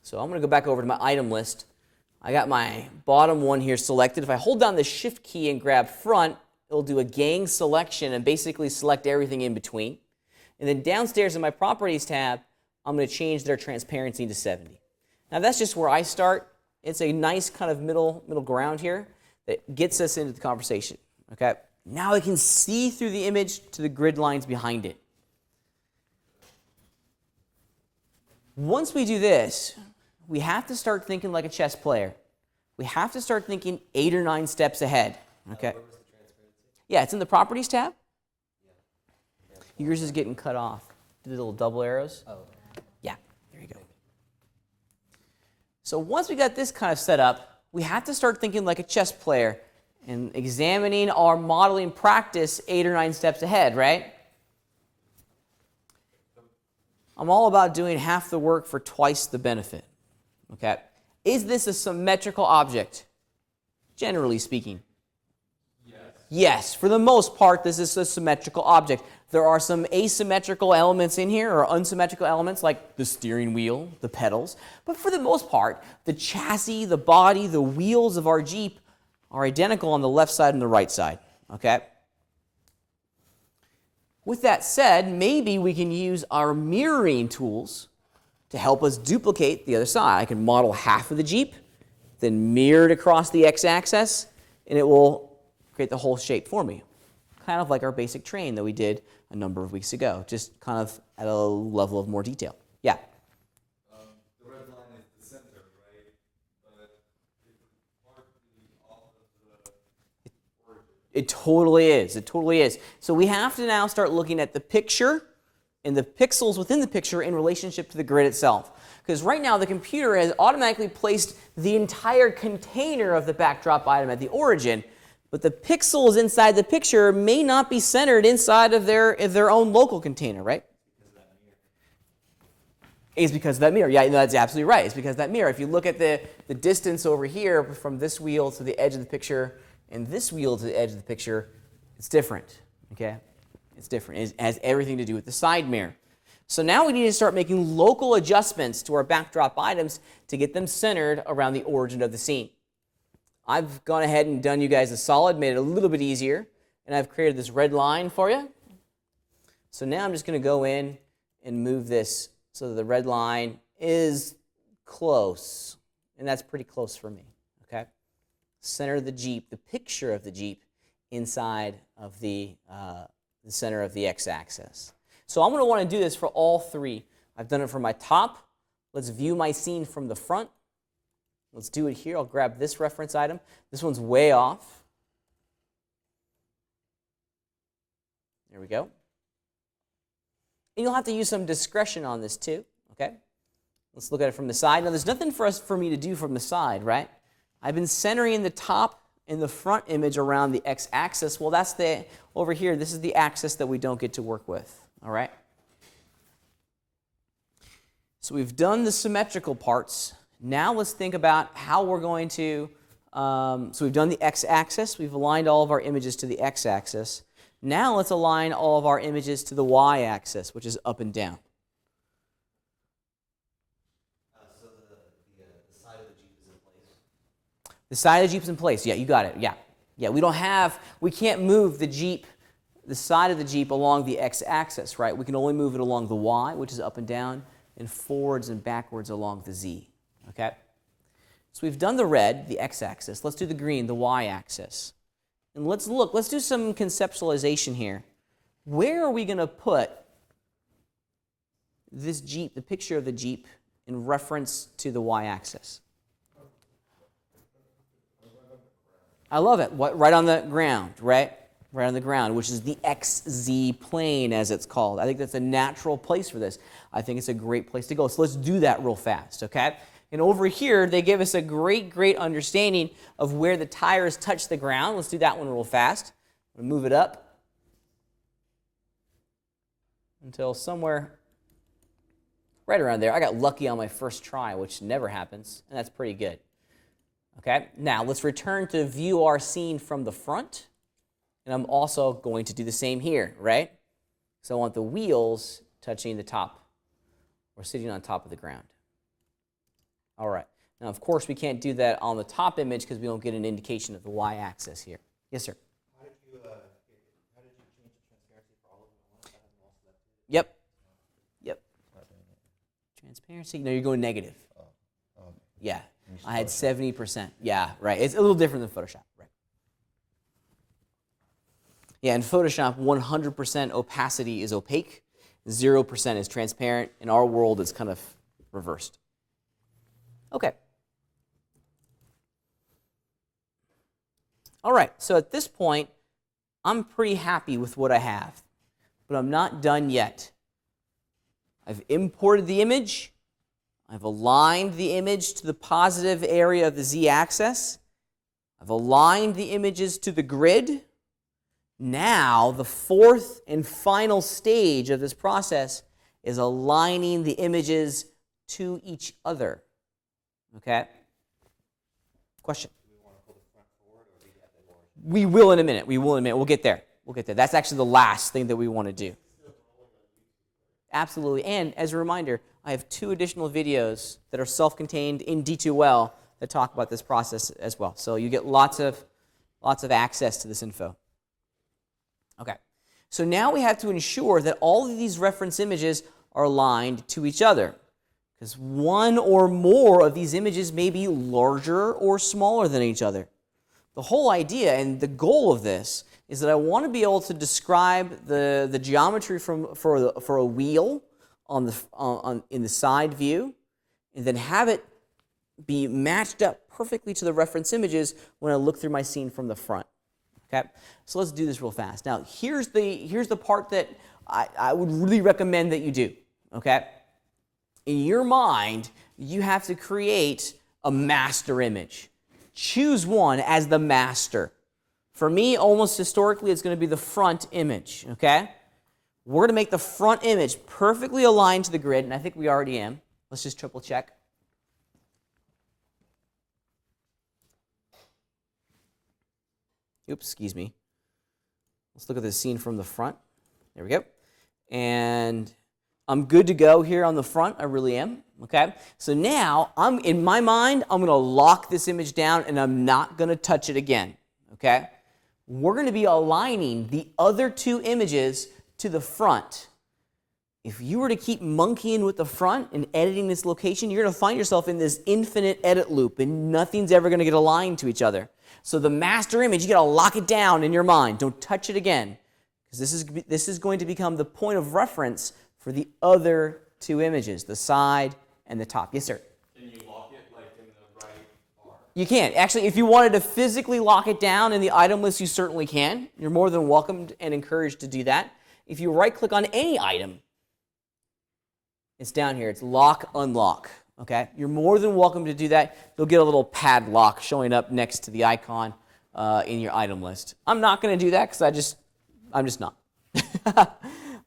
So I'm going to go back over to my item list I got my bottom one here selected. If I hold down the shift key and grab front, it'll do a gang selection and basically select everything in between. And then downstairs in my properties tab, I'm going to change their transparency to 70. Now that's just where I start. It's a nice kind of middle ground here that gets us into the conversation. Okay? Now I can see through the image to the grid lines behind it. Once we do this, we have to start thinking like a chess player. We have to start thinking 8 or 9 steps ahead. Okay? Where was the transparency? Yeah, it's in the Properties tab. Yours is getting cut off. Do the little double arrows. Oh. Yeah, there you go. So once we got this kind of set up, we have to start thinking like a chess player and examining our modeling practice 8 or 9 steps ahead, right? I'm all about doing half the work for twice the benefit. Okay? Is this a symmetrical object? Generally speaking. Yes. Yes, for the most part, this is a symmetrical object. There are some asymmetrical elements in here, or unsymmetrical elements like the steering wheel, the pedals. But for the most part, the chassis, the body, the wheels of our Jeep are identical on the left side and the right side. Okay? With that said, maybe we can use our mirroring tools to help us duplicate the other side. I can model half of the Jeep, then mirror it across the x-axis, and it will create the whole shape for me. Kind of like our basic train that we did a number of weeks ago, just kind of at a level of more detail. Yeah? The red line is the center, right? But it's partly off of the origin. It totally is. It totally is. So we have to now start looking at the picture and the pixels within the picture in relationship to the grid itself. Because right now the computer has automatically placed the entire container of the backdrop item at the origin, but the pixels inside the picture may not be centered inside of their own local container, right? It's because of that mirror. Yeah, no, that's absolutely right. It's because of that mirror. If you look at the distance over here from this wheel to the edge of the picture and this wheel to the edge of the picture, it's different, okay? It's different. It has everything to do with the side mirror. So now we need to start making local adjustments to our backdrop items to get them centered around the origin of the scene. I've gone ahead and done you guys a solid, made it a little bit easier, and I've created this red line for you. So now I'm just going to go in and move this so that the red line is close, and that's pretty close for me, okay? Center of the Jeep, the picture of the Jeep inside of the center of the x-axis. So I'm going to want to do this for all 3. I've done it for my top. Let's view my scene from the front. Let's do it here. I'll grab this reference item. This one's way off. There we go. And you'll have to use some discretion on this too, okay? Let's look at it from the side. Now, there's nothing for me to do from the side, right? I've been centering the top and the front image around the x-axis. Well, that's over here, this is the axis that we don't get to work with, all right? So we've done the symmetrical parts. Now let's think about how we're going to, so we've done the x-axis. We've aligned all of our images to the x-axis. Now let's align all of our images to the y-axis, which is up and down. So the side of the Jeep is in place? The side of the Jeep's in place. Yeah, you got it. Yeah. Yeah, we can't move the side of the Jeep along the x-axis, right? We can only move it along the y, which is up and down, and forwards and backwards along the z. Okay? So we've done the red, the x-axis. Let's do the green, the y-axis. And let's do some conceptualization here. Where are we going to put this Jeep, the picture of the Jeep, in reference to the y-axis? I love it. Right on the ground, right? Right on the ground, which is the XZ plane, as it's called. I think that's a natural place for this. I think it's a great place to go. So let's do that real fast, okay? And over here, they give us a great understanding of where the tires touch the ground. Let's do that one real fast. I'm going to move it up until somewhere right around there. I got lucky on my first try, which never happens, and that's pretty good. Okay, now let's return to view our scene from the front. And I'm also going to do the same here, right? So I want the wheels touching the top or sitting on top of the ground. All right. Now, of course, we can't do that on the top image because we don't get an indication of the y-axis here. Yes, sir? How did you change the transparency for all of them at once? I haven't all selected. Yep. Yep. Transparency. No, you're going negative. Yeah. I had 70%. Yeah, right. It's a little different than Photoshop. Right. Yeah, in Photoshop, 100% opacity is opaque, 0% is transparent. In our world, it's kind of reversed. Okay. All right, so at this point, I'm pretty happy with what I have, but I'm not done yet. I've imported the image. I've aligned the image to the positive area of the z-axis. I've aligned the images to the grid. Now, the fourth and final stage of this process is aligning the images to each other. Okay? Question? Do we want to pull the front forward or leave that at origin? We will in a minute. We will in a minute. We'll get there. We'll get there. That's actually the last thing that we want to do. Absolutely. And as a reminder, I have 2 additional videos that are self-contained in D2L that talk about this process as well. So you get lots of access to this info. Okay. So now we have to ensure that all of these reference images are aligned to each other, because one or more of these images may be larger or smaller than each other. The whole idea and the goal of this is that I want to be able to describe the geometry for a wheel in the side view, and then have it be matched up perfectly to the reference images when I look through my scene from the front. Okay, so let's do this real fast. Now, here's the part that I would really recommend that you do. Okay, in your mind, you have to create a master image. Choose one as the master. For me, almost historically, it's going to be the front image. Okay, we're going to make the front image perfectly aligned to the grid, and I think we already am. Let's just triple check. Oops, excuse me. Let's look at the scene from the front. There we go. And I'm good to go here on the front. I really am. Okay. So now, in my mind, I'm going to lock this image down, and I'm not going to touch it again. Okay. We're going to be aligning the other 2 images to the front. If you were to keep monkeying with the front and editing this location, you're going to find yourself in this infinite edit loop, and nothing's ever going to get aligned to each other. So the master image, you got to lock it down in your mind. Don't touch it again, because this is going to become the point of reference for the other 2 images, the side and the top. Yes, sir? Can you lock it like in the right bar? You can. Actually, if you wanted to physically lock it down in the item list, you certainly can. You're more than welcomed and encouraged to do that. If you right-click on any item, it's down here. It's lock, unlock. Okay? You're more than welcome to do that. You'll get a little padlock showing up next to the icon in your item list. I'm not going to do that because I'm just not.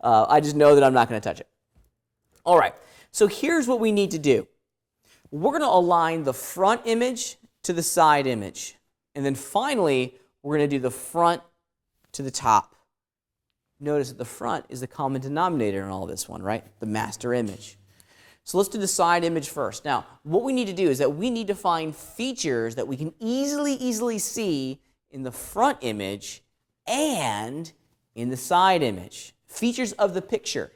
I just know that I'm not going to touch it. All right. So here's what we need to do. We're going to align the front image to the side image. And then finally, we're going to do the front to the top. Notice that the front is the common denominator in all this one, right? The master image. So let's do the side image first. Now, what we need to do is that we need to find features that we can easily see in the front image and in the side image. Features of the picture.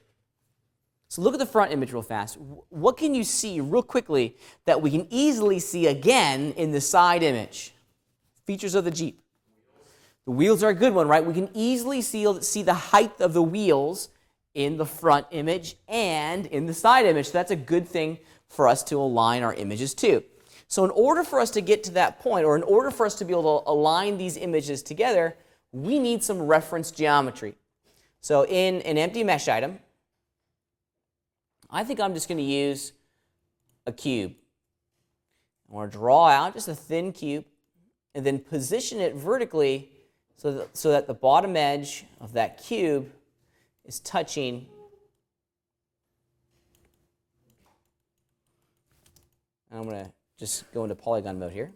So look at the front image real fast. What can you see real quickly that we can easily see again in the side image? Features of the Jeep. The wheels are a good one, right? We can easily see the height of the wheels in the front image and in the side image. So that's a good thing for us to align our images to. So in order for us to get to that point, or in order for us to be able to align these images together, we need some reference geometry. So in an empty mesh item, I think I'm just going to use a cube. I want to draw out just a thin cube and then position it vertically so that the bottom edge of that cube is touching and I'm going to just go into polygon mode here.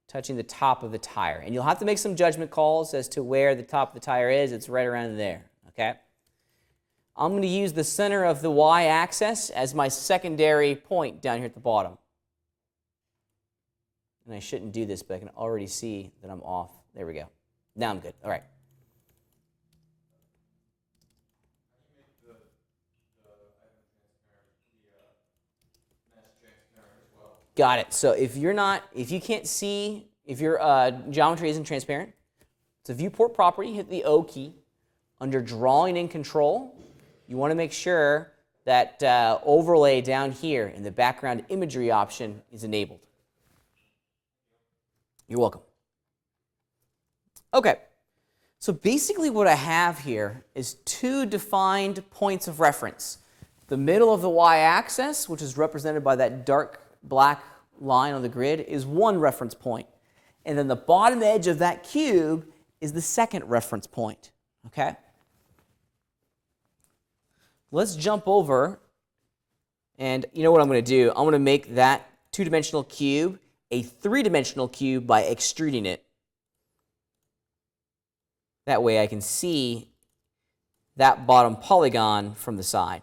Touching the top of the tire. And you'll have to make some judgment calls as to where the top of the tire is. It's right around there, okay? I'm going to use the center of the y-axis as my secondary point down here at the bottom. And I shouldn't do this, but I can already see that I'm off. There we go. Now I'm good. All right. Got it. So if you can't see, if your geometry isn't transparent, it's a viewport property. Hit the O key. Under drawing and control, you want to make sure that overlay down here in the background imagery option is enabled. You're welcome. Okay. So basically what I have here is two defined points of reference. The middle of the y-axis, which is represented by that dark black line on the grid, is one reference point. And then the bottom edge of that cube is the second reference point. Okay? Let's jump over, and you know what I'm going to do? I'm going to make that two-dimensional cube a three-dimensional cube by extruding it. That way I can see that bottom polygon from the side.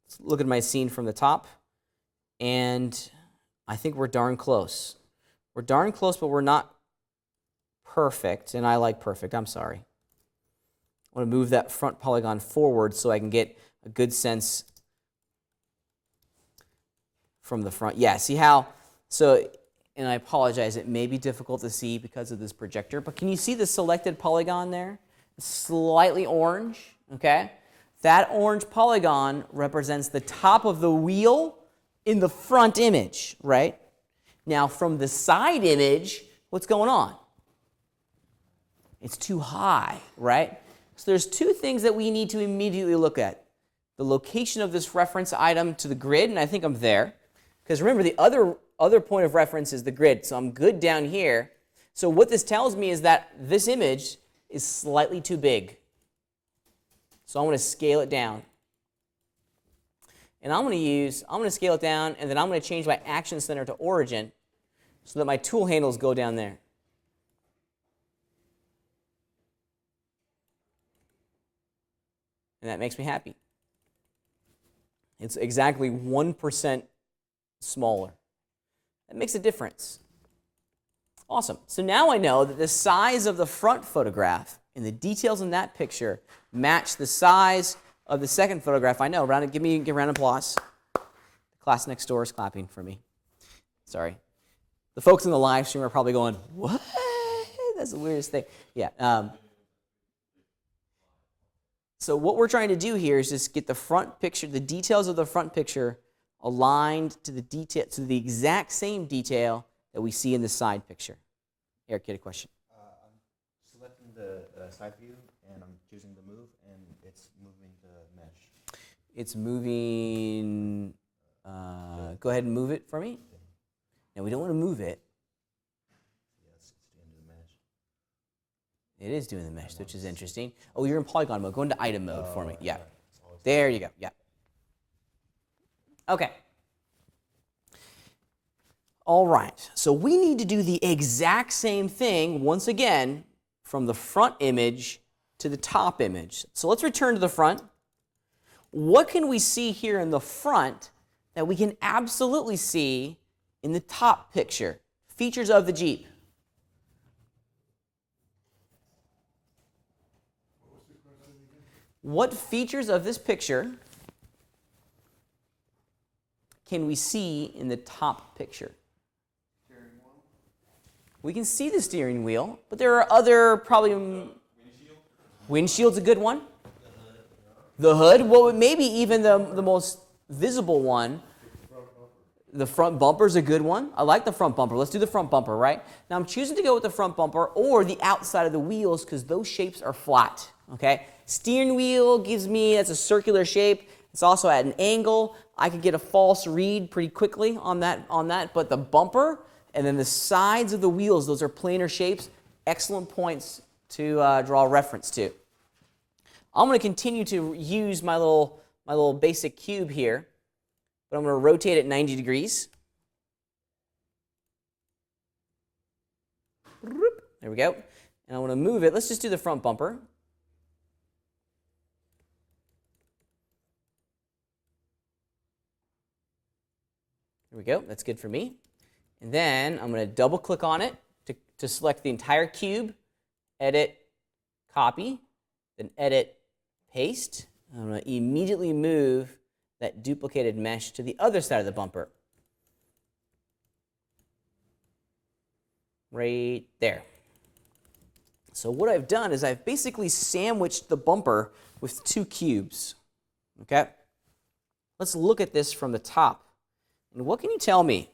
Let's look at my scene from the top, and I think we're darn close. We're darn close, but we're not perfect, and I like perfect. I'm sorry. I want to move that front polygon forward so I can get a good sense from the front. Yeah, see how? So, and I apologize, it may be difficult to see because of this projector, but can you see the selected polygon there? It's slightly orange, okay? That orange polygon represents the top of the wheel in the front image, right? Now, from the side image, what's going on? It's too high, right? So there's two things that we need to immediately look at. The location of this reference item to the grid, and I think I'm there. Because remember, the other point of reference is the grid, so I'm good down here. So what this tells me is that this image is slightly too big. So I'm going to scale it down. And I'm going to scale it down, and then I'm going to change my action center to origin so that my tool handles go down there. And that makes me happy. It's exactly 1% smaller. That makes a difference. Awesome. So now I know that the size of the front photograph and the details in that picture match the size of the second photograph. I know. Give me a round of applause. The class next door is clapping for me. Sorry. The folks in the live stream are probably going, what? That's the weirdest thing. Yeah. So what we're trying to do here is just get the front picture, the details of the front picture aligned to the exact same detail that we see in the side picture. Eric, you had a question? I'm selecting the side view, and I'm choosing the move, and it's moving the mesh. It's moving. Go ahead and move it for me. Now, we don't want to move it. Yes, it's doing the mesh. It is doing the mesh, which is interesting. Oh, you're in polygon mode. Go into item mode for me. Yeah. There you go. Yeah. Okay. All right. So we need to do the exact same thing, once again, from the front image to the top image. So let's return to the front. What can we see here in the front that we can absolutely see in the top picture? Features of the Jeep. What features of this picture can we see in the top picture? Steering wheel. We can see the steering wheel, but there are other probably... Windshield. Windshield's a good one. The hood. Well, maybe even the most visible one. The front bumper's a good one. I like the front bumper. Let's do the front bumper, right? Now I'm choosing to go with the front bumper or the outside of the wheels because those shapes are flat, okay? Steering wheel gives me, that's a circular shape. It's also at an angle. I could get a false read pretty quickly on that. But the bumper and then the sides of the wheels, those are planar shapes. Excellent points to draw reference to. I'm going to continue to use my little basic cube here, but I'm going to rotate it 90 degrees. There we go. And I want to move it. Let's just do the front bumper. There we go. That's good for me. And then I'm going to double click on it to select the entire cube, edit, copy, then edit, paste. I'm going to immediately move that duplicated mesh to the other side of the bumper. Right there. So what I've done is I've basically sandwiched the bumper with two cubes. Okay? Let's look at this from the top. And what can you tell me?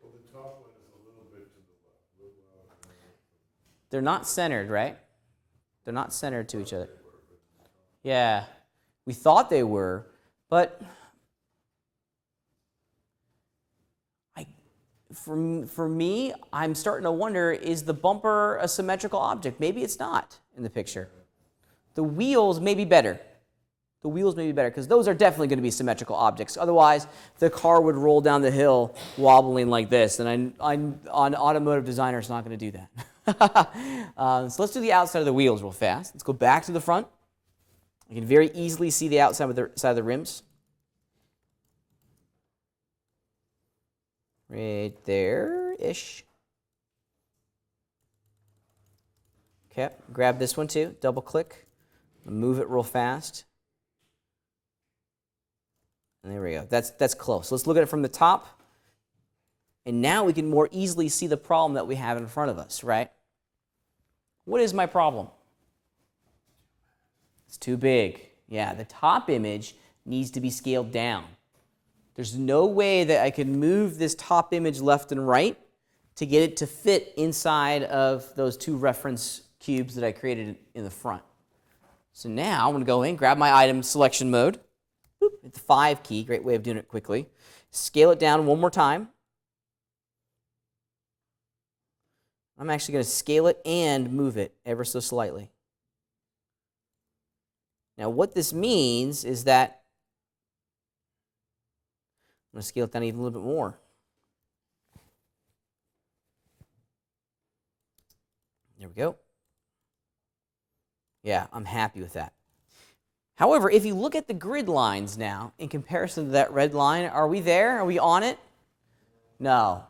Well, the top one is a little bit to the left. They're not centered, right? They're not centered to each other. Yeah, we thought they were, but for me, I'm starting to wonder, is the bumper a symmetrical object? Maybe it's not in the picture. The wheels may be better. The wheels may be better because those are definitely going to be symmetrical objects. Otherwise, the car would roll down the hill wobbling like this, and an automotive designer is not going to do that. So let's do the outside of the wheels real fast. Let's go back to the front. You can very easily see the outside of the rims. Right there-ish. Okay, grab this one too, double click, move it real fast. And there we go, that's close. Let's look at it from the top. And now we can more easily see the problem that we have in front of us, right? What is my problem? It's too big. Yeah, the top image needs to be scaled down. There's no way that I can move this top image left and right to get it to fit inside of those two reference cubes that I created in the front. So now I'm going to go in, grab my item selection mode, boop, hit the 5 key, great way of doing it quickly. Scale it down one more time. I'm actually going to scale it and move it ever so slightly. Now what this means is that I'm going to scale it down even a little bit more. There we go. Yeah, I'm happy with that. However, if you look at the grid lines now, in comparison to that red line, are we there? Are we on it? No.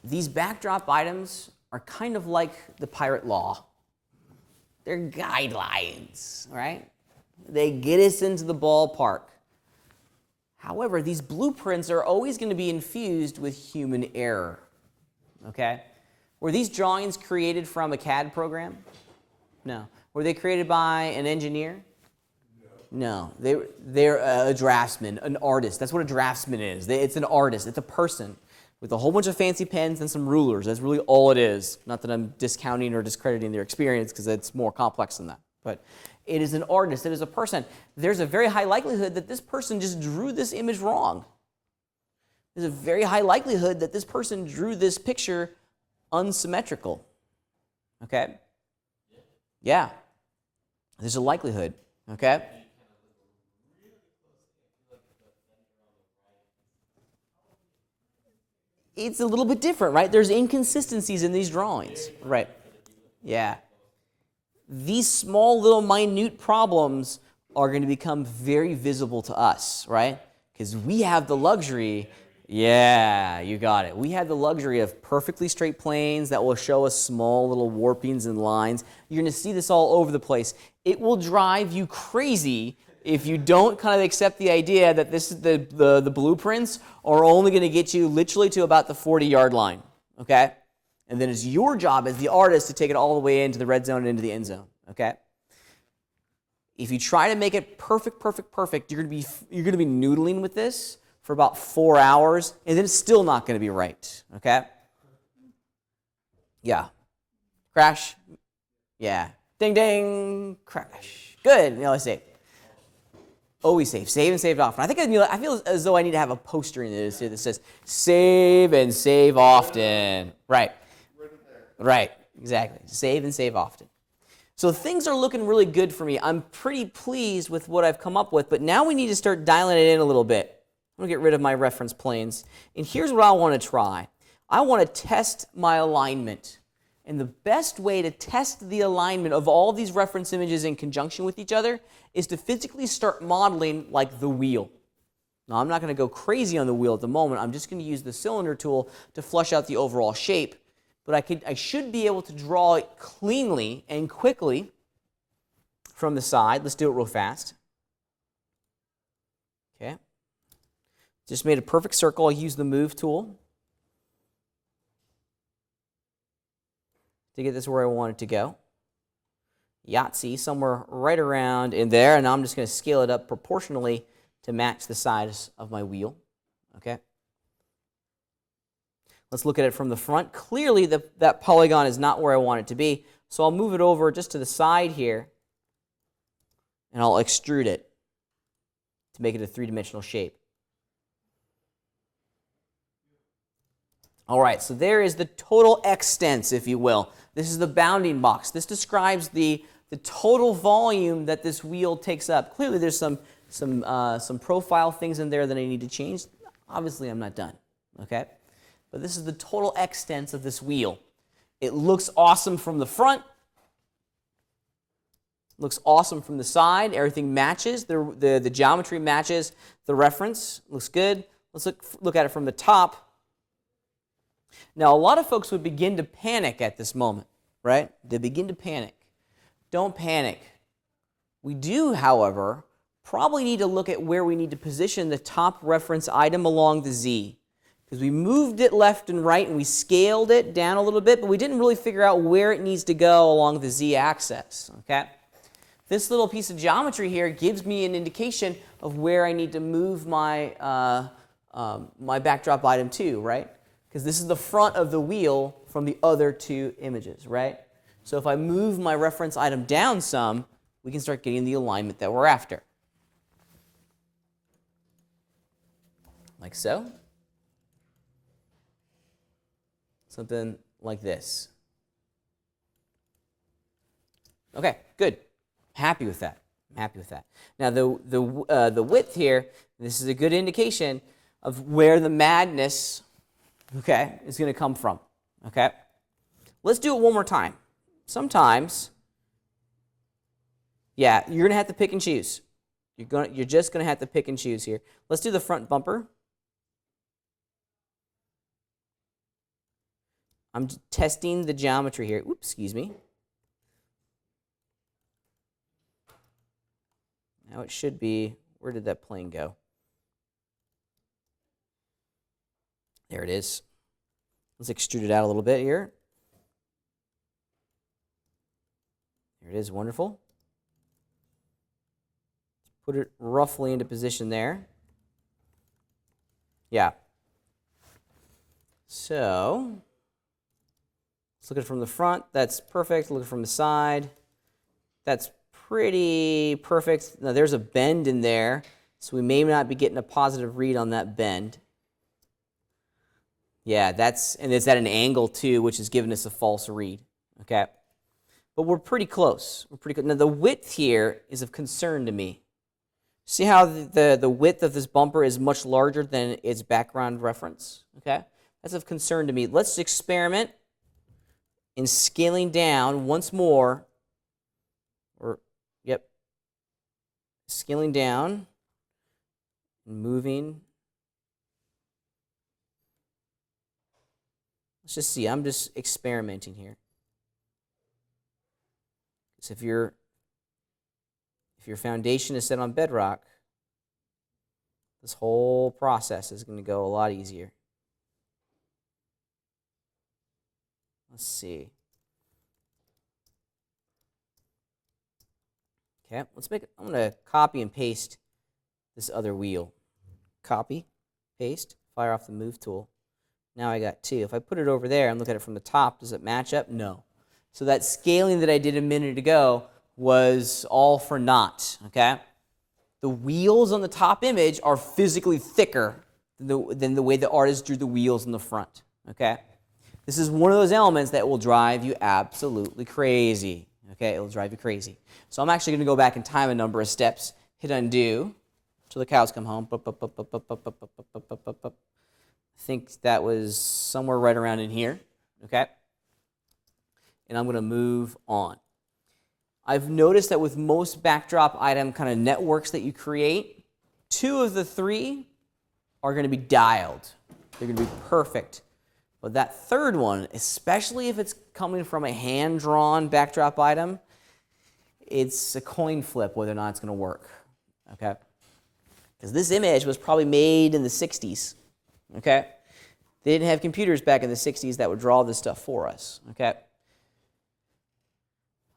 These backdrop items are kind of like the pirate law. They're guidelines, right? They get us into the ballpark. However, these blueprints are always going to be infused with human error. Okay? Were these drawings created from a CAD program? No. Were they created by an engineer? No. They're a draftsman, an artist. That's what a draftsman is. It's an artist. It's a person with a whole bunch of fancy pens and some rulers. That's really all it is. Not that I'm discounting or discrediting their experience, because it's more complex than that. But it is an artist. It is a person. There's a very high likelihood that this person just drew this image wrong. There's a very high likelihood that this person drew this picture unsymmetrical. Okay? Yeah. There's a likelihood. Okay? It's a little bit different, right? There's inconsistencies in these drawings. Right. Yeah. These small little minute problems are going to become very visible to us, right? Because we have the luxury, yeah, you got it. We have the luxury of perfectly straight planes that will show us small little warpings and lines. You're going to see this all over the place. It will drive you crazy if you don't kind of accept the idea that this is the blueprints are only going to get you literally to about the 40-yard line, okay? And then it's your job as the artist to take it all the way into the red zone and into the end zone, okay? If you try to make it perfect, you're going to be noodling with this for about 4 hours, and then it's still not going to be right, okay? Yeah. Crash. Yeah. Ding, ding. Crash. Good. Now let's save. Always save. Save and save often. I feel as though I need to have a poster in this that says save and save often. Right. Right. Exactly. Save and save often. So things are looking really good for me. I'm pretty pleased with what I've come up with, but now we need to start dialing it in a little bit. I'm going to get rid of my reference planes. And here's what I want to try. I want to test my alignment. And the best way to test the alignment of all these reference images in conjunction with each other is to physically start modeling like the wheel. Now, I'm not going to go crazy on the wheel at the moment. I'm just going to use the cylinder tool to flush out the overall shape. But I should be able to draw it cleanly and quickly from the side. Let's do it real fast. Okay. Just made a perfect circle. I'll use the move tool to get this where I want it to go. Yahtzee, somewhere right around in there, and now I'm just going to scale it up proportionally to match the size of my wheel. Okay. Let's look at it from the front. Clearly, that polygon is not where I want it to be, so I'll move it over just to the side here, and I'll extrude it to make it a three-dimensional shape. All right, so there is the total extents, if you will. This is the bounding box. This describes the total volume that this wheel takes up. Clearly, there's some profile things in there that I need to change. Obviously, I'm not done, okay? But this is the total extents of this wheel. It looks awesome from the front. Looks awesome from the side. Everything matches. The geometry matches the reference. Looks good. Let's look at it from the top. Now, a lot of folks would begin to panic at this moment, right? They begin to panic. Don't panic. We do, however, probably need to look at where we need to position the top reference item along the Z. Because we moved it left and right and we scaled it down a little bit, but we didn't really figure out where it needs to go along the Z axis, okay? This little piece of geometry here gives me an indication of where I need to move my, my backdrop item to, right? Because this is the front of the wheel from the other two images, right? So if I move my reference item down some, we can start getting the alignment that we're after. Like so. Something like this. Okay, good. Happy with that. I'm happy with that. Now the width here, this is a good indication of where the madness, okay, is going to come from. Okay, let's do it one more time. Sometimes, yeah, you're going to have to pick and choose. You're just going to have to pick and choose here. Let's do the front bumper. I'm testing the geometry here. Oops, excuse me. Now it should be, where did that plane go? There it is. Let's extrude it out a little bit here. There it is, wonderful. Put it roughly into position there. Yeah. So, let's look at it from the front. That's perfect. Look at it from the side. That's pretty perfect. Now there's a bend in there, so we may not be getting a positive read on that bend. Yeah, and it's at an angle too, which is giving us a false read. Okay, but we're pretty close. We're pretty close. Now the width here is of concern to me. See how the width of this bumper is much larger than its background reference? Okay, that's of concern to me. Let's experiment in scaling down once more. Scaling down, moving. Let's just see. I'm just experimenting here. Because if your foundation is set on bedrock, this whole process is going to go a lot easier. Let's see. Okay, I'm going to copy and paste this other wheel. Copy, paste, fire off the move tool. Now I got two. If I put it over there and look at it from the top, does it match up? No. So that scaling that I did a minute ago was all for naught, okay? The wheels on the top image are physically thicker than the way the artist drew the wheels in the front, okay? This is one of those elements that will drive you absolutely crazy. Okay, it'll drive you crazy. So I'm actually going to go back in time a number of steps, hit undo, till the cows come home. I think that was somewhere right around in here. Okay. and I'm going to move on. I've noticed that with most backdrop item kind of networks that you create, 2 of the 3 are going to be dialed. They're going to be perfect. But that third one, especially if it's coming from a hand-drawn backdrop item, it's a coin flip whether or not it's going to work. Okay? Because this image was probably made in the 60s. Okay? They didn't have computers back in the 60s that would draw this stuff for us. Okay?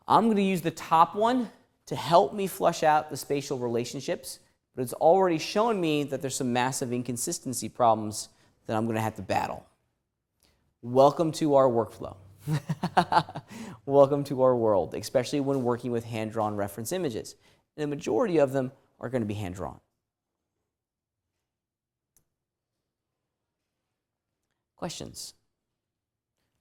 I'm going to use the top one to help me flush out the spatial relationships, but it's already shown me that there's some massive inconsistency problems that I'm going to have to battle. Welcome to our workflow. Welcome to our world, especially when working with hand-drawn reference images. And the majority of them are going to be hand-drawn. Questions?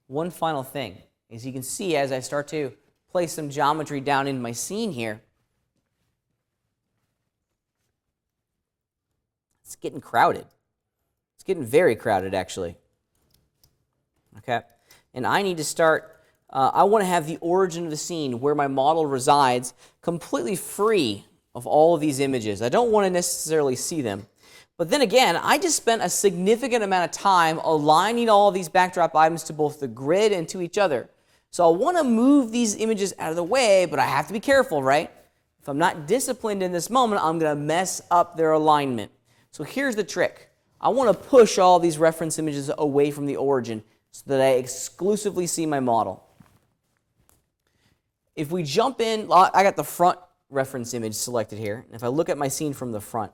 One final thing. As you can see, as I start to place some geometry down in my scene here, it's getting crowded. It's getting very crowded, actually. Okay? And I need to start, I want to have the origin of the scene where my model resides completely free of all of these images. I don't want to necessarily see them. But then again, I just spent a significant amount of time aligning all of these backdrop items to both the grid and to each other. So I want to move these images out of the way, but I have to be careful, right? If I'm not disciplined in this moment, I'm going to mess up their alignment. So here's the trick. I want to push all these reference images away from the origin so that I exclusively see my model. If we jump in, I got the front reference image selected here. And if I look at my scene from the front,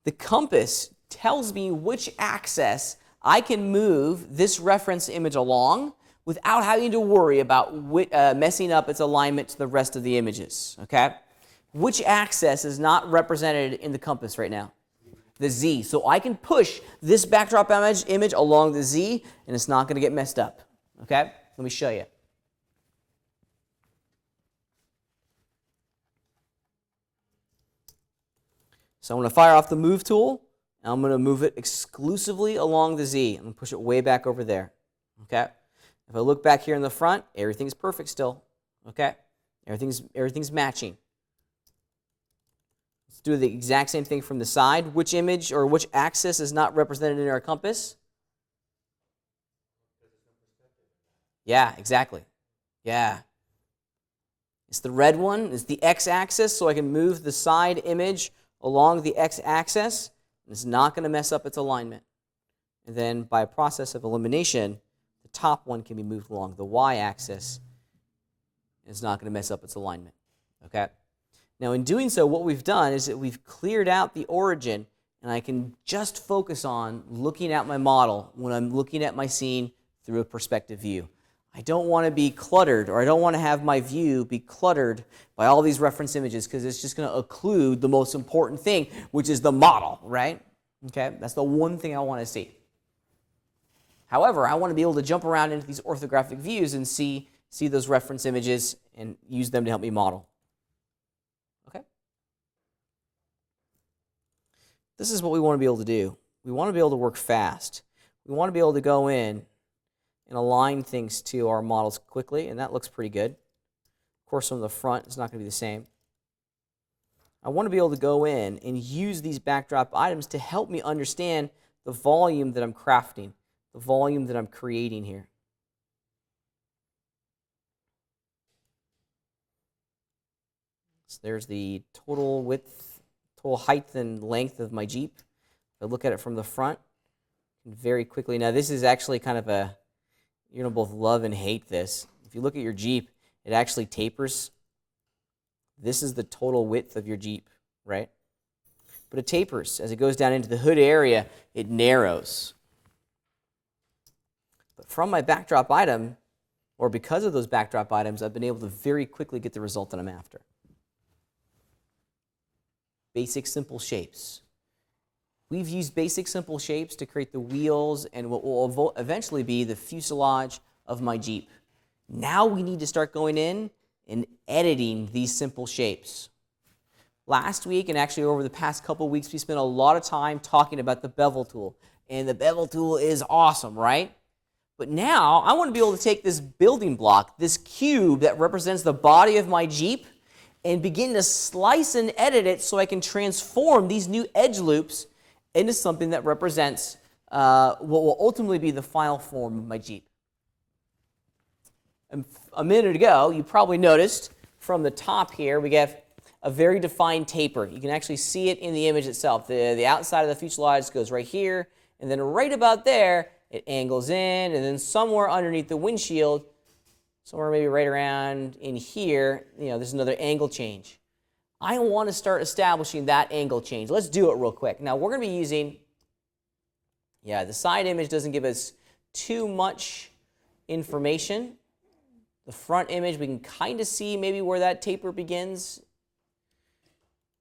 the compass tells me which axis I can move this reference image along without having to worry about messing up its alignment to the rest of the images. Okay? Which axis is not represented in the compass right now? The Z. So I can push this backdrop image along the Z, and it's not going to get messed up. Okay? Let me show you. So I'm going to fire off the move tool, and I'm going to move it exclusively along the Z. I'm going to push it way back over there. Okay? If I look back here in the front, everything's perfect still. Okay? Everything's matching. Let's do the exact same thing from the side. Which image or which axis is not represented in our compass? Yeah, exactly. Yeah. It's the red one. It's the x-axis, so I can move the side image along the x-axis. It's not going to mess up its alignment. And then by a process of elimination, the top one can be moved along the y-axis. It's not going to mess up its alignment. Okay? Now, in doing so, what we've done is that we've cleared out the origin, and I can just focus on looking at my model when I'm looking at my scene through a perspective view. I don't want to be cluttered, or I don't want to have my view be cluttered by all these reference images, because it's just going to occlude the most important thing, which is the model, right? Okay, that's the one thing I want to see. However, I want to be able to jump around into these orthographic views and see those reference images and use them to help me model. Okay? This is what we want to be able to do. We want to be able to work fast. We want to be able to go in and align things to our models quickly, and that looks pretty good. Of course, from the front, it's not going to be the same. I want to be able to go in and use these backdrop items to help me understand the volume that I'm crafting, the volume that I'm creating here. So there's the total width, total height and length of my Jeep. If I look at it from the front, very quickly. Now, this is actually kind of a, you're going to both love and hate this. If you look at your Jeep, it actually tapers. This is the total width of your Jeep, right? But it tapers. As it goes down into the hood area, it narrows. But from my backdrop item, or because of those backdrop items, I've been able to very quickly get the result that I'm after. Basic, simple shapes. We've used basic, simple shapes to create the wheels and what will eventually be the fuselage of my Jeep. Now we need to start going in and editing these simple shapes. Last week, and actually over the past couple of weeks, we spent a lot of time talking about the bevel tool. And the bevel tool is awesome, right? But now I want to be able to take this building block, this cube that represents the body of my Jeep, and begin to slice and edit it so I can transform these new edge loops into something that represents what will ultimately be the final form of my Jeep. And a minute ago, you probably noticed from the top here, we have a very defined taper. You can actually see it in the image itself. The outside of the fuselage goes right here, and then right about there, it angles in, and then somewhere underneath the windshield, somewhere maybe right around in here, there's another angle change. I want to start establishing that angle change. Let's do it real quick. Now, we're going to be using, the side image doesn't give us too much information. The front image, we can kind of see maybe where that taper begins.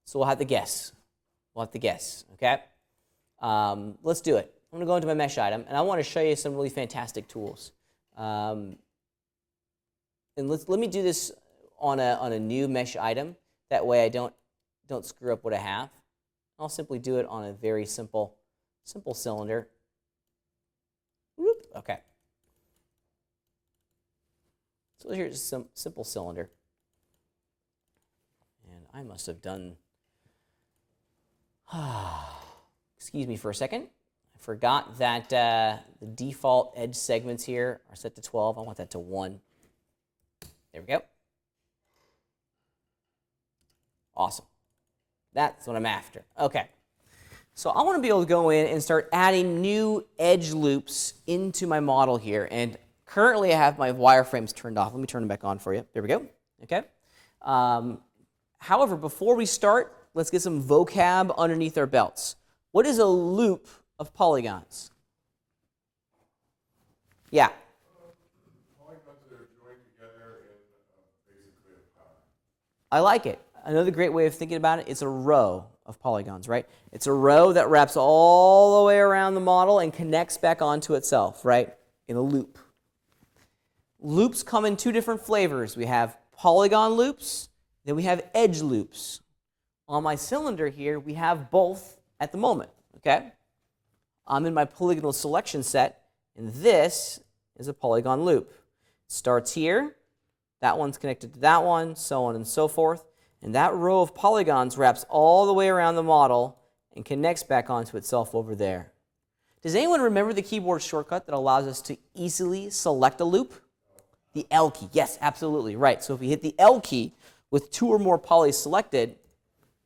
So we'll have to guess. Okay? Let's do it. I'm going to go into my mesh item, and I want to show you some really fantastic tools. And let me do this on a new mesh item. That way I don't screw up what I have. I'll simply do it on a very simple cylinder. Whoop, okay. So here's some simple cylinder. And I must have done, excuse me for a second. I forgot that the default edge segments here are set to 12. I want that to 1. There we go. Awesome. That's what I'm after. Okay. So I want to be able to go in and start adding new edge loops into my model here. And currently I have my wireframes turned off. Let me turn them back on for you. There we go. Okay. However, before we start, let's get some vocab underneath our belts. What is a loop of polygons? Yeah. Polygons that are joined together in basically a pattern. I like it. Another great way of thinking about it, it's a row of polygons, right? It's a row that wraps all the way around the model and connects back onto itself, right? In a loop. Loops come in 2 different flavors. We have polygon loops, then we have edge loops. On my cylinder here, we have both at the moment, okay? I'm in my polygonal selection set, and this is a polygon loop. It starts here, that one's connected to that one, so on and so forth. And that row of polygons wraps all the way around the model and connects back onto itself over there. Does anyone remember the keyboard shortcut that allows us to easily select a loop? The L key. Yes, absolutely. Right. So if we hit the L key with 2 or more polys selected,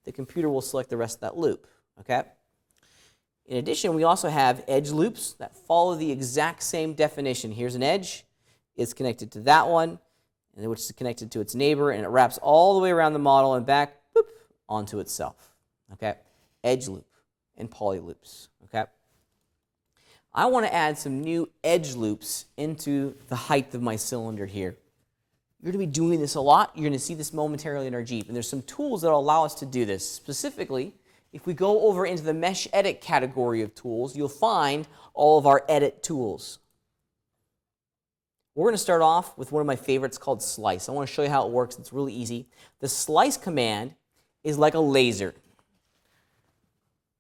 the computer will select the rest of that loop. Okay? In addition, we also have edge loops that follow the exact same definition. Here's an edge. It's connected to that one, and which is connected to its neighbor, and it wraps all the way around the model and back boop, onto itself. Okay? Edge loop and poly loops. Okay? I want to add some new edge loops into the height of my cylinder here. You're going to be doing this a lot. You're going to see this momentarily in our Jeep, and there's some tools that will allow us to do this. Specifically, if we go over into the mesh edit category of tools, you'll find all of our edit tools. We're going to start off with one of my favorites called slice. I want to show you how it works. It's really easy. The slice command is like a laser.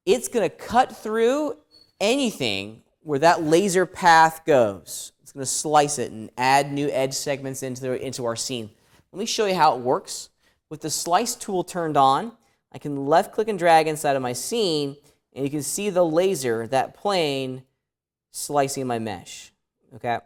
It's going to cut through anything where that laser path goes. It's going to slice it and add new edge segments into our scene. Let me show you how it works. With the slice tool turned on, I can left click and drag inside of my scene, and you can see the laser, that plane, slicing my mesh. Okay?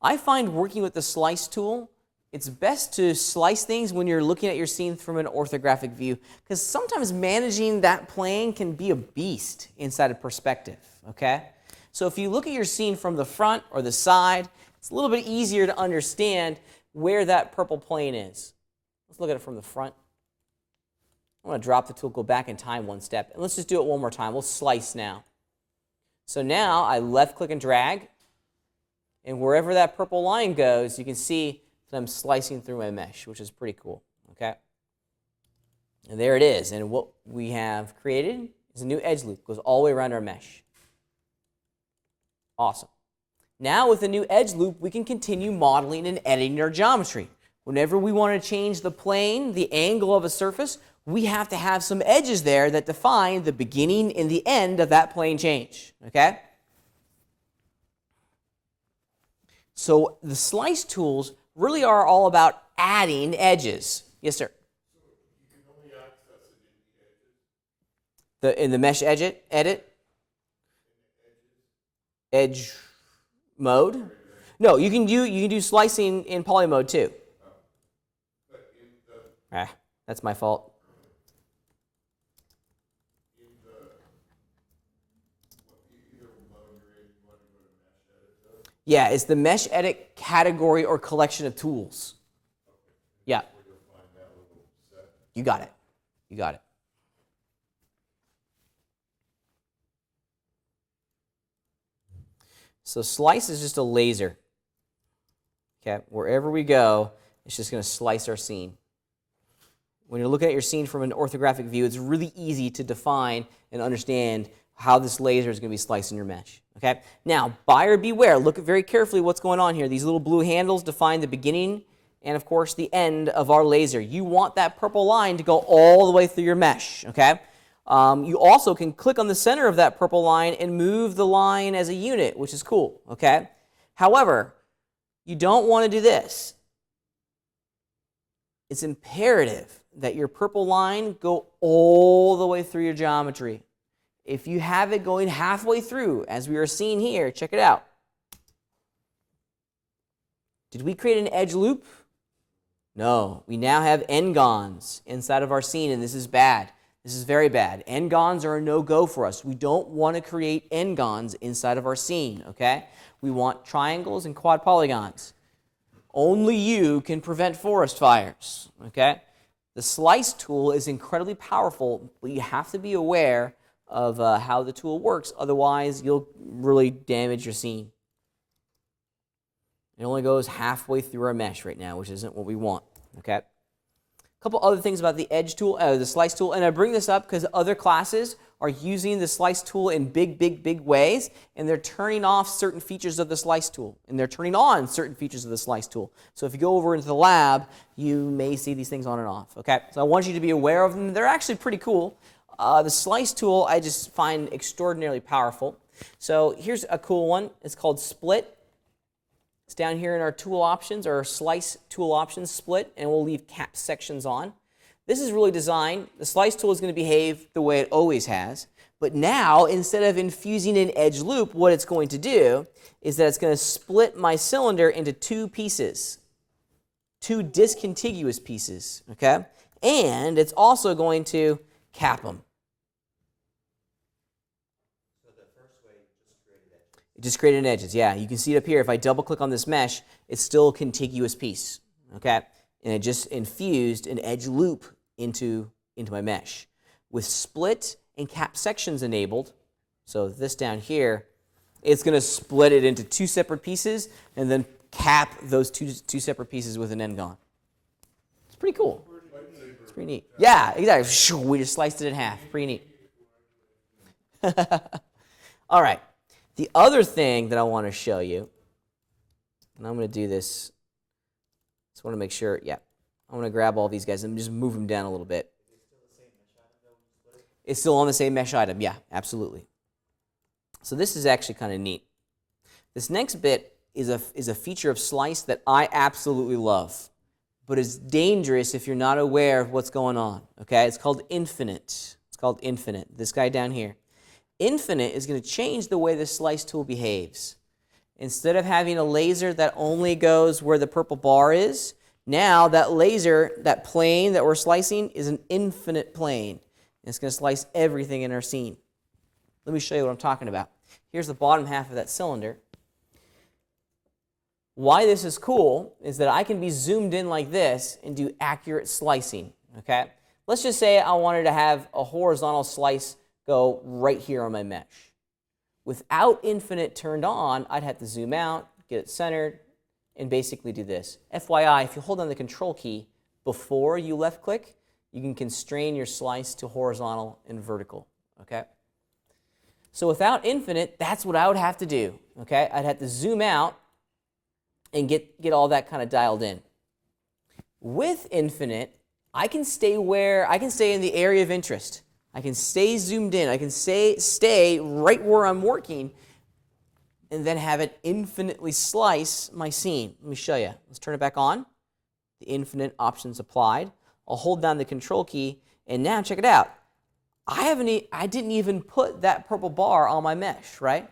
I find working with the slice tool, it's best to slice things when you're looking at your scene from an orthographic view, because sometimes managing that plane can be a beast inside of perspective, okay? So if you look at your scene from the front or the side, it's a little bit easier to understand where that purple plane is. Let's look at it from the front. I'm going to drop the tool, go back in time 1 step, and let's just do it one more time. We'll slice now. So now I left click and drag, and wherever that purple line goes, you can see that I'm slicing through my mesh, which is pretty cool, okay? And there it is. And what we have created is a new edge loop. It goes all the way around our mesh. Awesome. Now with the new edge loop, we can continue modeling and editing our geometry. Whenever we want to change the plane, the angle of a surface, we have to have some edges there that define the beginning and the end of that plane change, okay? So the slice tools really are all about adding edges. Yes, sir. In the mesh edit edge mode. No, you can do slicing in poly mode too. That's my fault. Yeah, it's the mesh edit category or collection of tools. Yeah. You got it. You got it. So slice is just a laser. Okay, wherever we go, it's just going to slice our scene. When you're looking at your scene from an orthographic view, it's really easy to define and understand how this laser is going to be slicing your mesh. Okay? Now, buyer beware. Look very carefully what's going on here. These little blue handles define the beginning and, of course, the end of our laser. You want that purple line to go all the way through your mesh. Okay? You also can click on the center of that purple line and move the line as a unit, which is cool. Okay? However, you don't want to do this. It's imperative that your purple line go all the way through your geometry. If you have it going halfway through, as we are seeing here, check it out. Did we create an edge loop? No. We now have n-gons inside of our scene, and this is bad. This is very bad. N-gons are a no-go for us. We don't want to create n-gons inside of our scene, okay? We want triangles and quad polygons. Only you can prevent forest fires, okay? The slice tool is incredibly powerful, but you have to be aware of how the tool works. Otherwise, you'll really damage your scene. It only goes halfway through our mesh right now, which isn't what we want, okay? A couple other things about the edge tool, the slice tool, and I bring this up because other classes are using the slice tool in big ways, and they're turning off certain features of the slice tool, and they're turning on certain features of the slice tool. So if you go over into the lab, you may see these things on and off, okay? So I want you to be aware of them. They're actually pretty cool. The slice tool I just find extraordinarily powerful. So here's a cool one. It's called split. It's down here in our tool options, or our slice tool options, split, and we'll leave cap sections on. This is really designed. The slice tool is going to behave the way it always has. But now, instead of infusing an edge loop, what it's going to do is that it's going to split my cylinder into two pieces, two discontiguous pieces, okay? And it's also going to cap them. It just created edges, yeah. You can see it up here. If I double click on this mesh, it's still a contiguous piece, okay? And it just infused an edge loop into my mesh. With split and cap sections enabled, so this down here, it's going to split it into two separate pieces and then cap those two separate pieces with an n-gon. It's pretty cool. It's pretty neat. Yeah, exactly. We just sliced it in half. Pretty neat. All right. The other thing that I want to show you, and I'm going to do this, just want to make sure, yeah, I want to grab all these guys and just move them down a little bit. It's still on the same mesh item, yeah, absolutely. So this is actually kind of neat. This next bit is a feature of slice that I absolutely love, but it's dangerous if you're not aware of what's going on, okay? It's called infinite. It's called infinite, this guy down here. Infinite is going to change the way the slice tool behaves. Instead of having a laser that only goes where the purple bar is, now that laser, that plane that we're slicing, is an infinite plane. And it's going to slice everything in our scene. Let me show you what I'm talking about. Here's the bottom half of that cylinder. Why this is cool is that I can be zoomed in like this and do accurate slicing. Okay? Let's just say I wanted to have a horizontal slice go right here on my mesh. Without infinite turned on, I'd have to zoom out, get it centered, and basically do this. FYI, if you hold down the control key before you left click, you can constrain your slice to horizontal and vertical, okay? So without infinite, that's what I would have to do, okay? I'd have to zoom out and get all that kind of dialed in. With infinite, I can stay in the area of interest. I can stay zoomed in. I can stay right where I'm working, and then have it infinitely slice my scene. Let me show you. Let's turn it back on. The infinite options applied. I'll hold down the control key, and now check it out. I didn't even put that purple bar on my mesh, right?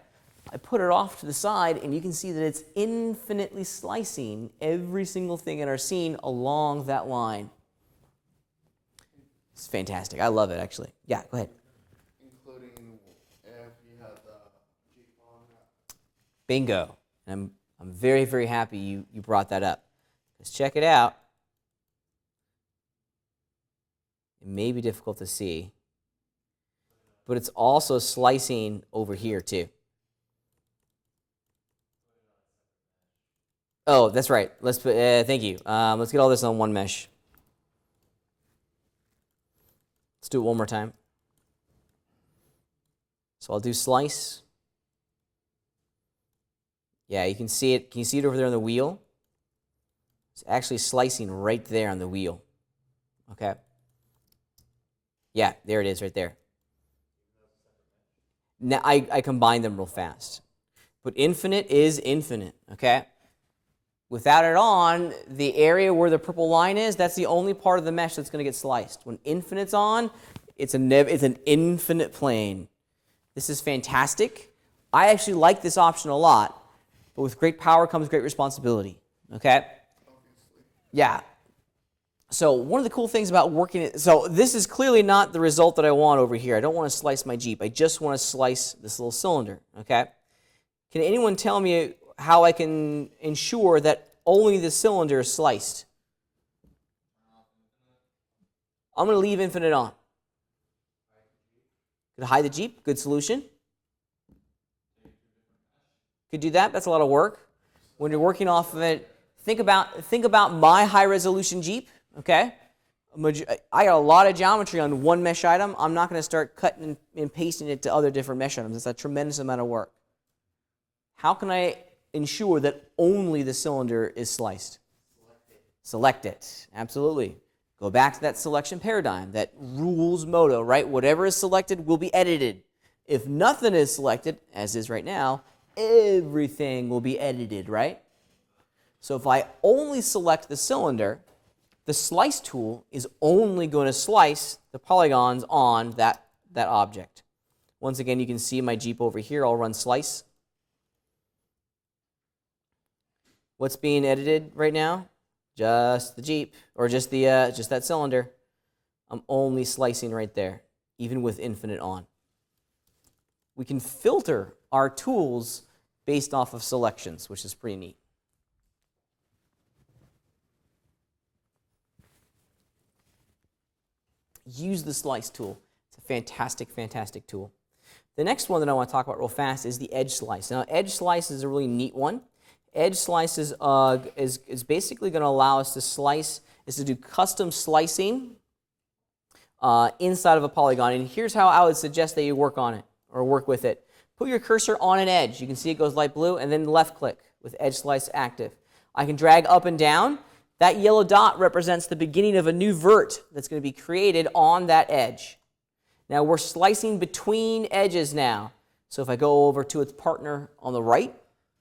I put it off to the side, and you can see that it's infinitely slicing every single thing in our scene along that line. It's fantastic. I love it, actually. Yeah, go ahead. Including if you had the GCOM. Bingo. And I'm very, very happy you brought that up. Let's check it out. It may be difficult to see, but it's also slicing over here too. Oh, that's right. Let's put. Thank you. Let's get all this on one mesh. Let's do it one more time. So I'll do slice. Yeah, you can see it. Can you see it over there on the wheel? It's actually slicing right there on the wheel. Okay. Yeah, there it is right there. Now I combine them real fast. But infinite is infinite, okay? Without it on, the area where the purple line is, that's the only part of the mesh that's going to get sliced. When infinite's on, it's an infinite plane. This is fantastic. I actually like this option a lot, but with great power comes great responsibility, okay? Yeah. So one of the cool things about working, so this is clearly not the result that I want over here. I don't want to slice my Jeep. I just want to slice this little cylinder, okay? Can anyone tell me how I can ensure that only the cylinder is sliced? I'm going to leave infinite on. Could hide the Jeep, good solution. Could do that, that's a lot of work. When you're working off of it, think about my high resolution Jeep, okay? I got a lot of geometry on one mesh item. I'm not going to start cutting and pasting it to other different mesh items. It's a tremendous amount of work. How can I ensure that only the cylinder is sliced? Select it. Absolutely. Go back to that selection paradigm, that rules modo, right? Whatever is selected will be edited. If nothing is selected, as is right now, everything will be edited, right? So if I only select the cylinder, the slice tool is only going to slice the polygons on that object. Once again, you can see my Jeep over here. I'll run slice. What's being edited right now? Just the Jeep, or just that cylinder. I'm only slicing right there, even with infinite on. We can filter our tools based off of selections, which is pretty neat. Use the slice tool. It's a fantastic, fantastic tool. The next one that I want to talk about real fast is the edge slice. Now, edge slice is a really neat one. Edge slice is basically going to allow us to slice, is to do custom slicing inside of a polygon. And here's how I would suggest that you work on it, or work with it. Put your cursor on an edge. You can see it goes light blue, and then left click with edge slice active. I can drag up and down. That yellow dot represents the beginning of a new vert that's going to be created on that edge. Now we're slicing between edges now. So if I go over to its partner on the right,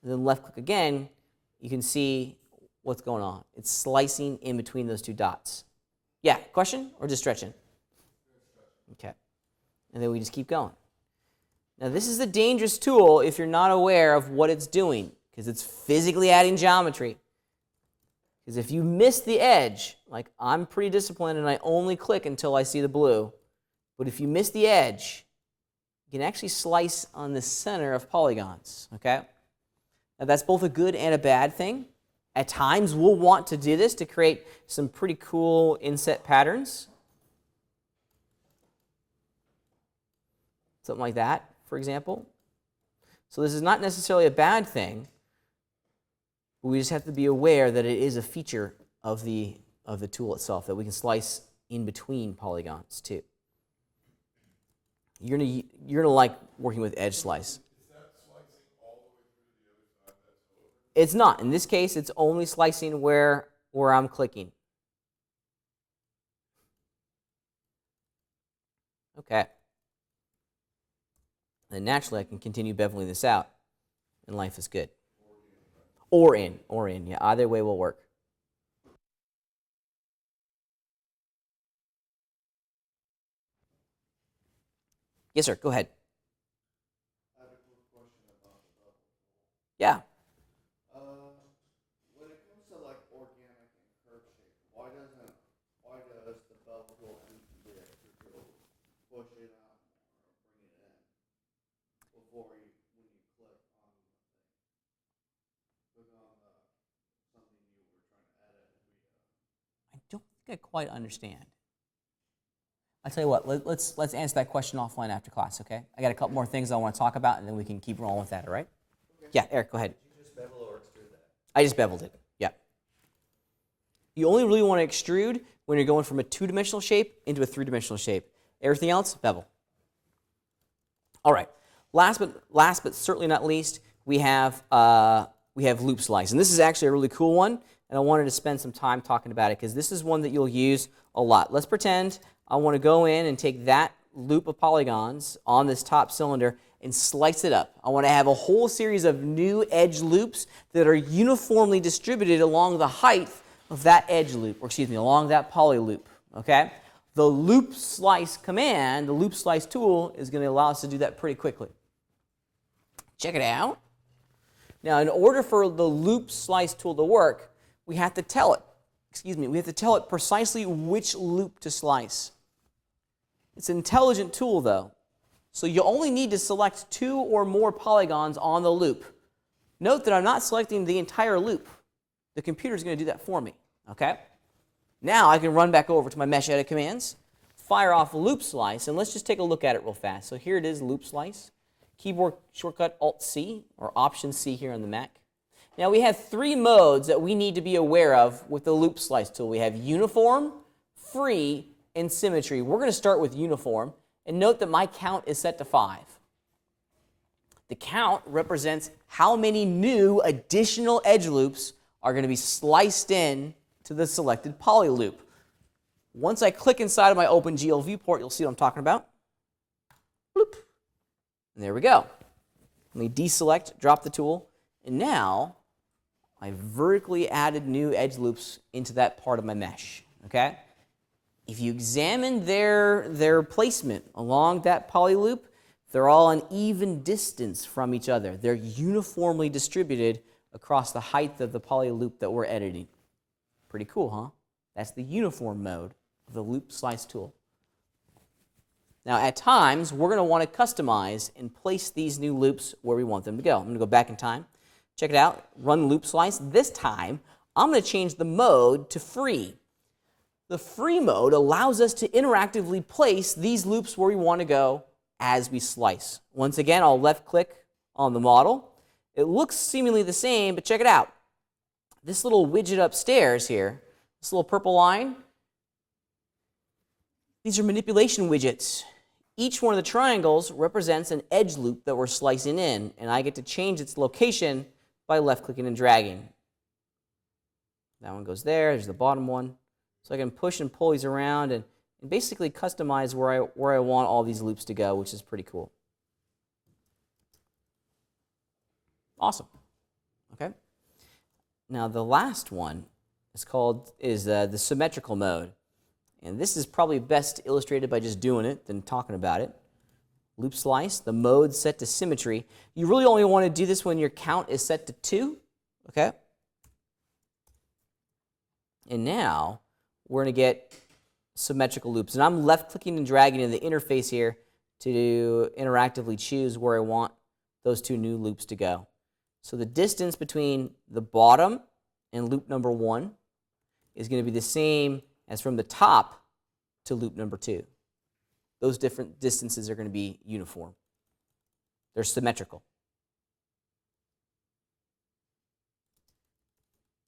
and then left click again, you can see what's going on. It's slicing in between those two dots. Yeah, question or just stretching? Okay. And then we just keep going. Now this is a dangerous tool if you're not aware of what it's doing, because it's physically adding geometry. Because if you miss the edge, like I'm pretty disciplined and I only click until I see the blue, but if you miss the edge, you can actually slice on the center of polygons, okay? Now that's both a good and a bad thing. At times we'll want to do this to create some pretty cool inset patterns. Something like that, for example. So this is not necessarily a bad thing. We just have to be aware that it is a feature of the tool itself, that we can slice in between polygons too. You're gonna like working with edge slice. Is that slicing all the way through the other side? That's over? It's not. In this case, it's only slicing where I'm clicking. Okay. And naturally, I can continue beveling this out. and life is good. Or in, yeah, either way will work. Yes, sir, go ahead. I have a quick question about the bevel tool. Yeah. When it comes to like organic and curve shape, why does the bevel tool and the extra tool push it out more or bring it in before when you click on the thing? Click on something you were trying to edit I don't think I quite understand. I'll tell you what, let's answer that question offline after class, okay? I got a couple more things I want to talk about, and then we can keep rolling with that, all right? Okay. Yeah, Eric, go ahead. Did you just bevel or extrude that? I just beveled it, yeah. You only really want to extrude when you're going from a two-dimensional shape into a three-dimensional shape. Everything else, bevel. All right, last but certainly not least, we have loop slice. And this is actually a really cool one, and I wanted to spend some time talking about it because this is one that you'll use a lot. Let's pretend I want to go in and take that loop of polygons on this top cylinder and slice it up. I want to have a whole series of new edge loops that are uniformly distributed along the height of that edge loop, or excuse me, along that poly loop, okay? The loop slice command, the loop slice tool, is going to allow us to do that pretty quickly. Check it out. Now, in order for the loop slice tool to work, we have to tell it precisely which loop to slice. It's an intelligent tool, though. So you only need to select 2 or more polygons on the loop. Note that I'm not selecting the entire loop. The computer is going to do that for me, okay? Now I can run back over to my mesh edit commands, fire off loop slice, and let's just take a look at it real fast. So here it is, loop slice. Keyboard shortcut Alt-C, or Option-C here on the Mac. Now we have 3 modes that we need to be aware of with the loop slice tool. We have uniform, free, and symmetry. We're going to start with uniform, and note that my count is set to 5. The count represents how many new additional edge loops are going to be sliced in to the selected poly loop. Once I click inside of my OpenGL viewport, you'll see what I'm talking about. Bloop. And there we go. Let me deselect, drop the tool, and now I vertically added new edge loops into that part of my mesh, okay? If you examine their placement along that poly loop, they're all an even distance from each other. They're uniformly distributed across the height of the poly loop that we're editing. Pretty cool, huh? That's the uniform mode of the loop slice tool. Now, at times, we're going to want to customize and place these new loops where we want them to go. I'm going to go back in time. Check it out. Run loop slice. This time, I'm going to change the mode to free. The free mode allows us to interactively place these loops where we want to go as we slice. Once again, I'll left-click on the model. It looks seemingly the same, but check it out. This little widget upstairs here, this little purple line, these are manipulation widgets. Each one of the triangles represents an edge loop that we're slicing in, and I get to change its location by left-clicking and dragging. That one goes there. There's the bottom one. So I can push and pull these around and basically customize where I want all these loops to go, which is pretty cool. Awesome. Okay. Now the last one is the symmetrical mode. And this is probably best illustrated by just doing it than talking about it. Loop slice, the mode set to symmetry. You really only want to do this when your count is set to 2, okay? And now we're going to get symmetrical loops. And I'm left-clicking and dragging in the interface here to interactively choose where I want those 2 new loops to go. So the distance between the bottom and loop number 1 is going to be the same as from the top to loop number 2. Those different distances are going to be uniform. They're symmetrical.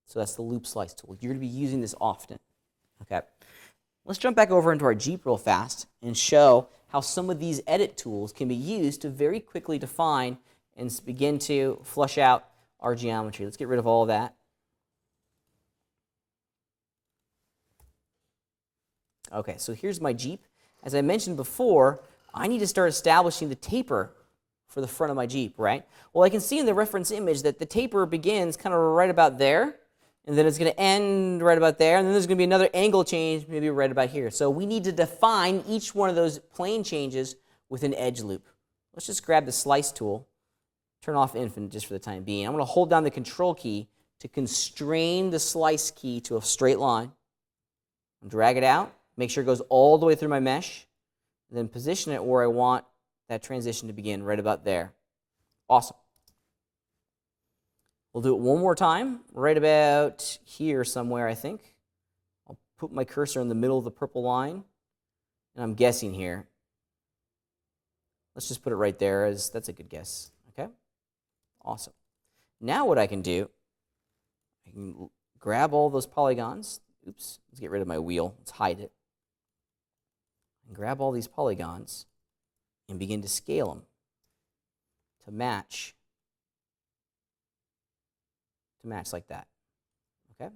So that's the loop slice tool. You're going to be using this often. Okay. Let's jump back over into our Jeep real fast and show how some of these edit tools can be used to very quickly define and begin to flush out our geometry. Let's get rid of all of that. Okay, so here's my Jeep. As I mentioned before, I need to start establishing the taper for the front of my Jeep, right? Well, I can see in the reference image that the taper begins kind of right about there, and then it's going to end right about there, and then there's going to be another angle change maybe right about here. So we need to define each one of those plane changes with an edge loop. Let's just grab the slice tool, turn off infinite just for the time being. I'm going to hold down the control key to constrain the slice key to a straight line. Drag it out, make sure it goes all the way through my mesh, and then position it where I want that transition to begin, right about there. Awesome. We'll do it one more time, right about here somewhere, I think. I'll put my cursor in the middle of the purple line, and I'm guessing here. Let's just put it right there, as that's a good guess. Okay? Awesome. Now what I can do, I can grab all those polygons. Oops, let's get rid of my wheel. Let's hide it. And grab all these polygons and begin to scale them to match like that. Okay?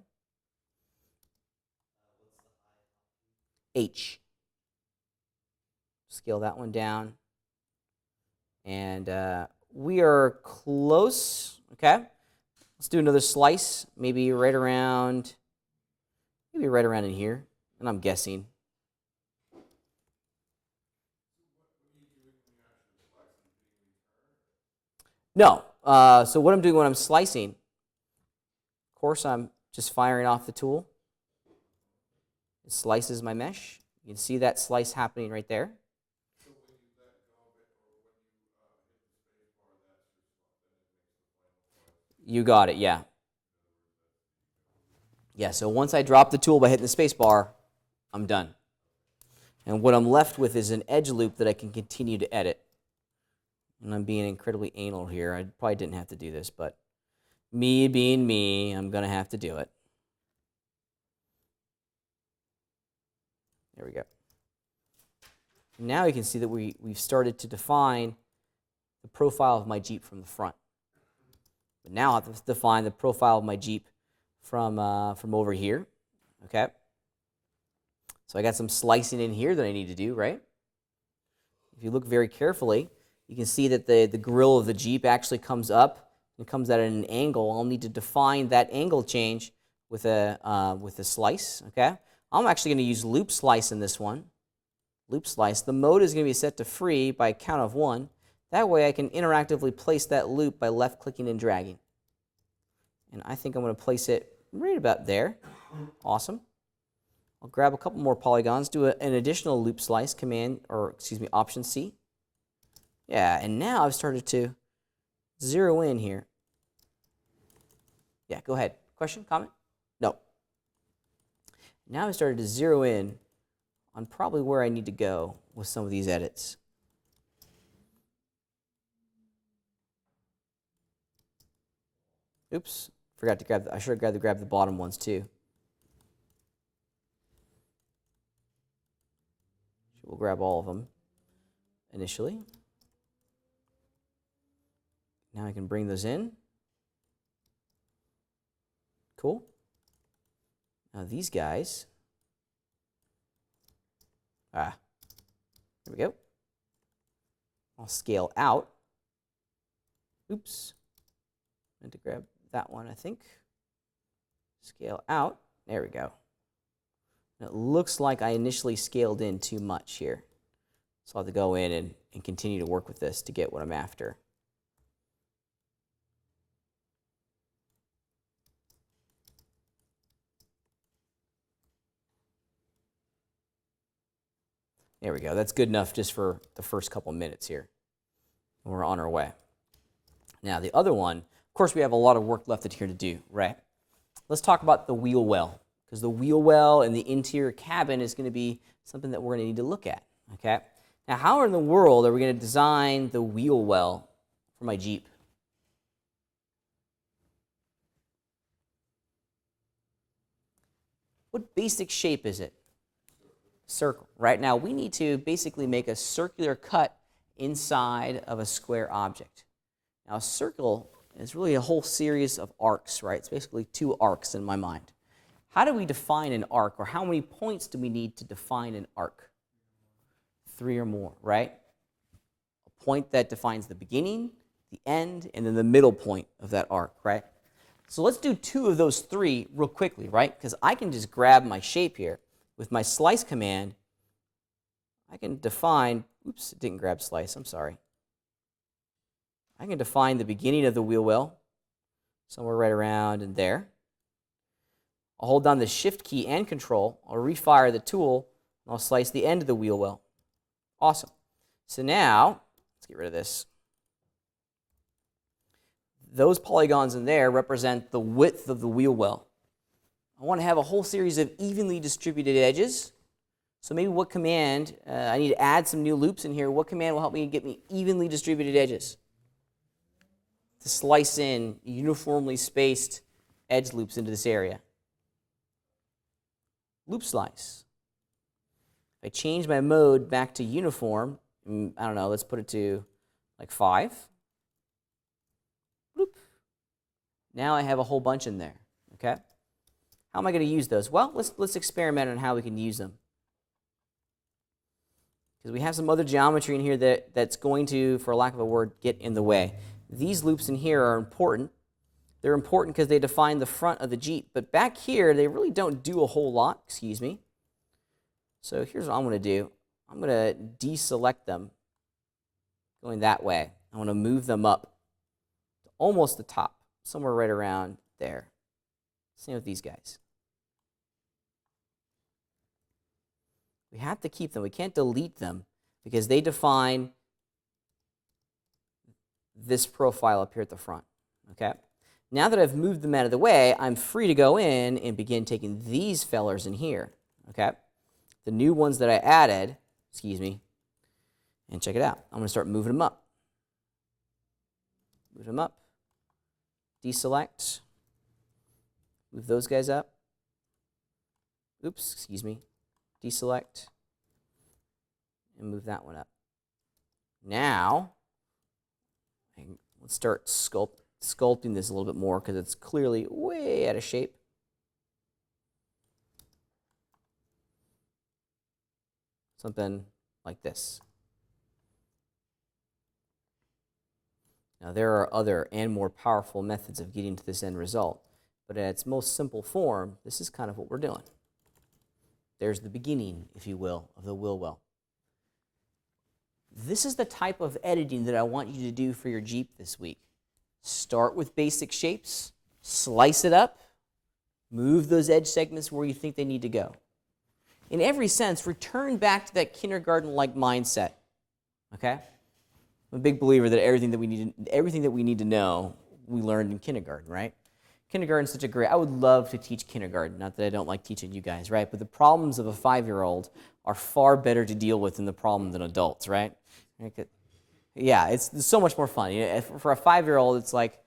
H. Scale that one down. And we are close. Okay? Let's do another slice, maybe right around in here, and I'm guessing. No. So what I'm doing when I'm slicing, of course, I'm just firing off the tool. It slices my mesh. You can see that slice happening right there. So when you let go of it, or when you hit the space bar, that's just then it makes the final slice. You got it, yeah. Yeah, so once I drop the tool by hitting the space bar, I'm done. And what I'm left with is an edge loop that I can continue to edit. And I'm being incredibly anal here. I probably didn't have to do this, but me being me, I'm going to have to do it. There we go. Now you can see that we've started to define the profile of my Jeep from the front. But now I have to define the profile of my Jeep from over here. Okay? So I got some slicing in here that I need to do, right? If you look very carefully, you can see that the grill of the Jeep actually comes up and comes at an angle. I'll need to define that angle change with a slice. Okay, I'm actually going to use loop slice in this one. Loop slice. The mode is going to be set to free by a count of 1. That way I can interactively place that loop by left clicking and dragging. And I think I'm going to place it right about there. Awesome. I'll grab a couple more polygons, do an additional loop slice, Option C. Yeah, and now I've started to zero in here. Yeah, go ahead. Question, comment? No. Now I've started to zero in on probably where I need to go with some of these edits. Oops, forgot to grab I should have grabbed the bottom ones too. We'll grab all of them initially. Now I can bring those in. Cool. Now these guys, there we go. I'll scale out. Oops, meant to grab that one, I think. Scale out, there we go. Now it looks like I initially scaled in too much here. So I'll have to go in and continue to work with this to get what I'm after. There we go. That's good enough just for the first couple minutes here. We're on our way. Now the other one, of course we have a lot of work left here to do, right? Let's talk about the wheel well, because the wheel well and the interior cabin is going to be something that we're going to need to look at, okay? Now how in the world are we going to design the wheel well for my Jeep? What basic shape is it? Circle. Right now we need to basically make a circular cut inside of a square object. Now a circle is really a whole series of arcs, right? It's basically 2 arcs in my mind. How do we define an arc, or how many points do we need to define an arc? 3 or more, right? I'll point that defines the beginning, the end, and then the middle point of that arc, right? So let's do 2 of those 3 real quickly, right? Because I can just grab my shape here. With my slice command, I can define, oops, it didn't grab slice, I'm sorry. I can define the beginning of the wheel well, somewhere right around in there. I'll hold down the shift key and control, I'll refire the tool, and I'll slice the end of the wheel well. Awesome. So now, let's get rid of this. Those polygons in there represent the width of the wheel well. I want to have a whole series of evenly distributed edges. So maybe what command, I need to add some new loops in here. What command will help me get me evenly distributed edges? To slice in uniformly spaced edge loops into this area. Loop slice. If I change my mode back to uniform, I don't know, let's put it to like 5. Bloop. Now I have a whole bunch in there, okay? How am I going to use those? Well, let's experiment on how we can use them. Because we have some other geometry in here that's going to, for lack of a word, get in the way. These loops in here are important. They're important because they define the front of the Jeep. But back here, they really don't do a whole lot, excuse me. So here's what I'm going to do. I'm going to deselect them going that way. I want to move them up to almost the top, somewhere right around there. Same with these guys. We have to keep them. We can't delete them because they define this profile up here at the front. Okay? Now that I've moved them out of the way, I'm free to go in and begin taking these fellers in here. Okay? The new ones that I added, excuse me, and check it out. I'm going to start moving them up. Move them up. Deselect. Move those guys up. Oops, excuse me. Deselect. And move that one up. Now, let's start sculpting this a little bit more because it's clearly way out of shape. Something like this. Now, there are other and more powerful methods of getting to this end result, but at its most simple form, this is kind of what we're doing. There's the beginning, if you will, of the wheel well. This is the type of editing that I want you to do for your Jeep this week. Start with basic shapes, slice it up, move those edge segments where you think they need to go. In every sense, return back to that kindergarten-like mindset. Okay? I'm a big believer that everything that we need to know, we learned in kindergarten, right? Kindergarten's such a great, I would love to teach kindergarten, not that I don't like teaching you guys, right? But the problems of a 5-year-old are far better to deal with than the problem than adults, right? Yeah, it's so much more fun. You know, for a 5-year-old, it's like,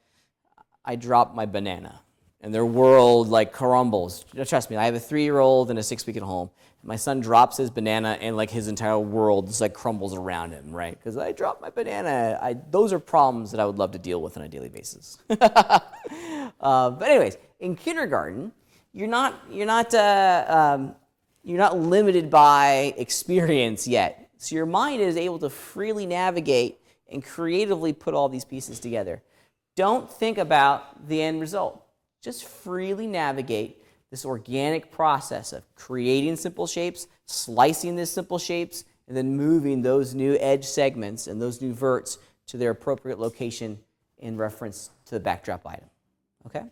I dropped my banana, and their world like crumbles. Trust me, I have a 3-year-old and a 6-week at home. My son drops his banana, and like his entire world just like crumbles around him, right? Because I dropped my banana. Those are problems that I would love to deal with on a daily basis. But anyways, in kindergarten, you're not limited by experience yet. So your mind is able to freely navigate and creatively put all these pieces together. Don't think about the end result. Just freely navigate this organic process of creating simple shapes, slicing these simple shapes, and then moving those new edge segments and those new verts to their appropriate location in reference to the backdrop item. Okay?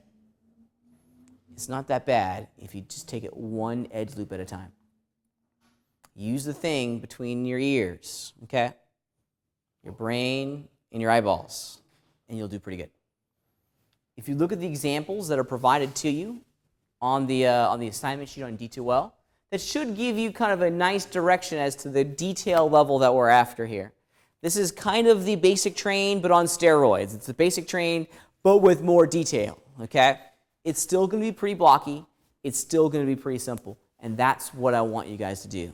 It's not that bad if you just take it one edge loop at a time. Use the thing between your ears, okay? Your brain and your eyeballs, and you'll do pretty good. If you look at the examples that are provided to you on the assignment sheet on D2L, that should give you kind of a nice direction as to the detail level that we're after here. This is kind of the basic train, but on steroids. It's the basic train, but with more detail, okay? It's still going to be pretty blocky. It's still going to be pretty simple, and that's what I want you guys to do.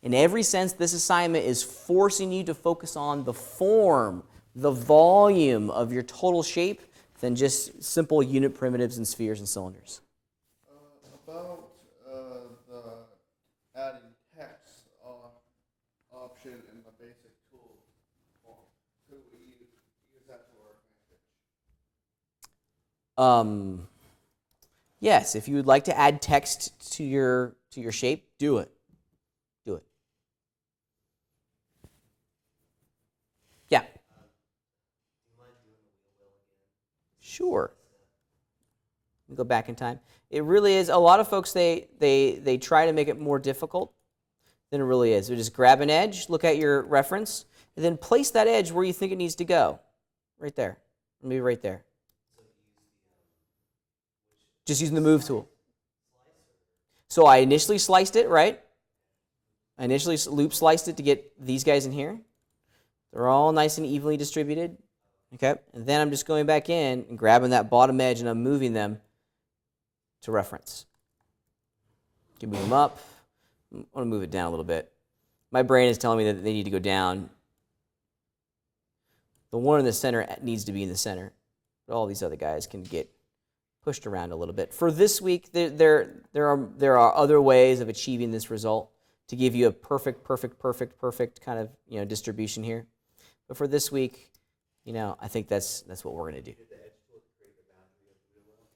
In every sense, this assignment is forcing you to focus on the form, the volume of your total shape than just simple unit primitives and spheres and cylinders. About the adding text option in the basic tool form. Yes, if you would like to add text to your shape, do it. Do it. Yeah. Sure. Go back in time. It really is. A lot of folks they try to make it more difficult than it really is. So just grab an edge, look at your reference, and then place that edge where you think it needs to go. Right there. Maybe right there. Just using the move tool. So I initially sliced it, right? I initially loop sliced it to get these guys in here. They're all nice and evenly distributed. Okay? And then I'm just going back in and grabbing that bottom edge and I'm moving them to reference. You can move them up. I want to move it down a little bit. My brain is telling me that they need to go down. The one in the center needs to be in the center. But all these other guys can get pushed around a little bit. For this week, there are other ways of achieving this result to give you a perfect kind of distribution here. But for this week, I think that's what we're going to do.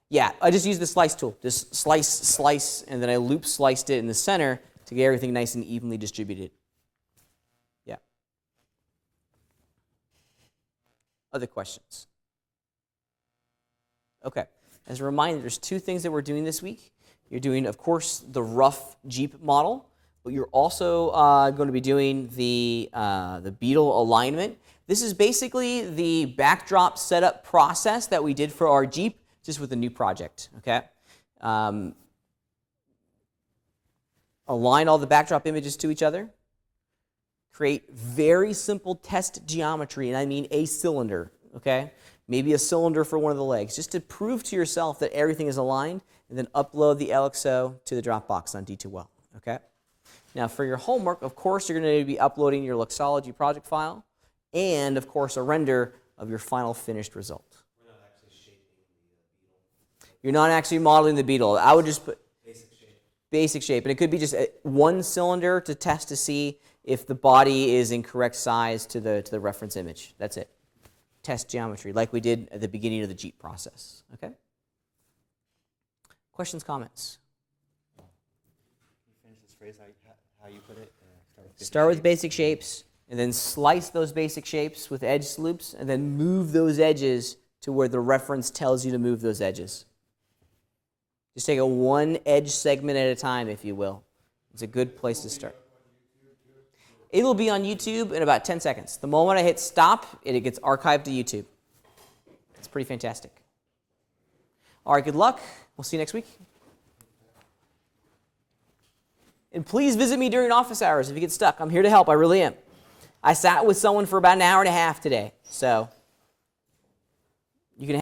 Yeah, I just used the slice tool. Just slice, and then I loop sliced it in the center to get everything nice and evenly distributed. Yeah. Other questions? Okay. As a reminder, there's two things that we're doing this week. You're doing, of course, the rough Jeep model, but you're also going to be doing the beetle alignment. This is basically the backdrop setup process that we did for our Jeep, just with a new project. Okay. Align all the backdrop images to each other. Create very simple test geometry, and I mean a cylinder. Okay. Maybe a cylinder for one of the legs, just to prove to yourself that everything is aligned, and then upload the LXO to the Dropbox on D2Well, okay? Now for your homework, of course, you're going to be uploading your Luxology project file, and of course a render of your final finished result. We're not actually shaping the beetle. You're not actually modeling the beetle. I would just put Basic shape. basic shape, and it could be just one cylinder to test to see if the body is in correct size to the reference image. That's it. Test geometry, like we did at the beginning of the Jeep process. Okay? Questions, comments? Can you finish this phrase how you put it? Start with basic shapes, and then slice those basic shapes with edge loops, and then move those edges to where the reference tells you to move those edges. Just take a one edge segment at a time, if you will. It's a good place to start. It will be on YouTube in about 10 seconds. The moment I hit stop, it gets archived to YouTube. It's pretty fantastic. All right, good luck. We'll see you next week. And please visit me during office hours if you get stuck. I'm here to help. I really am. I sat with someone for about an hour and a half today, so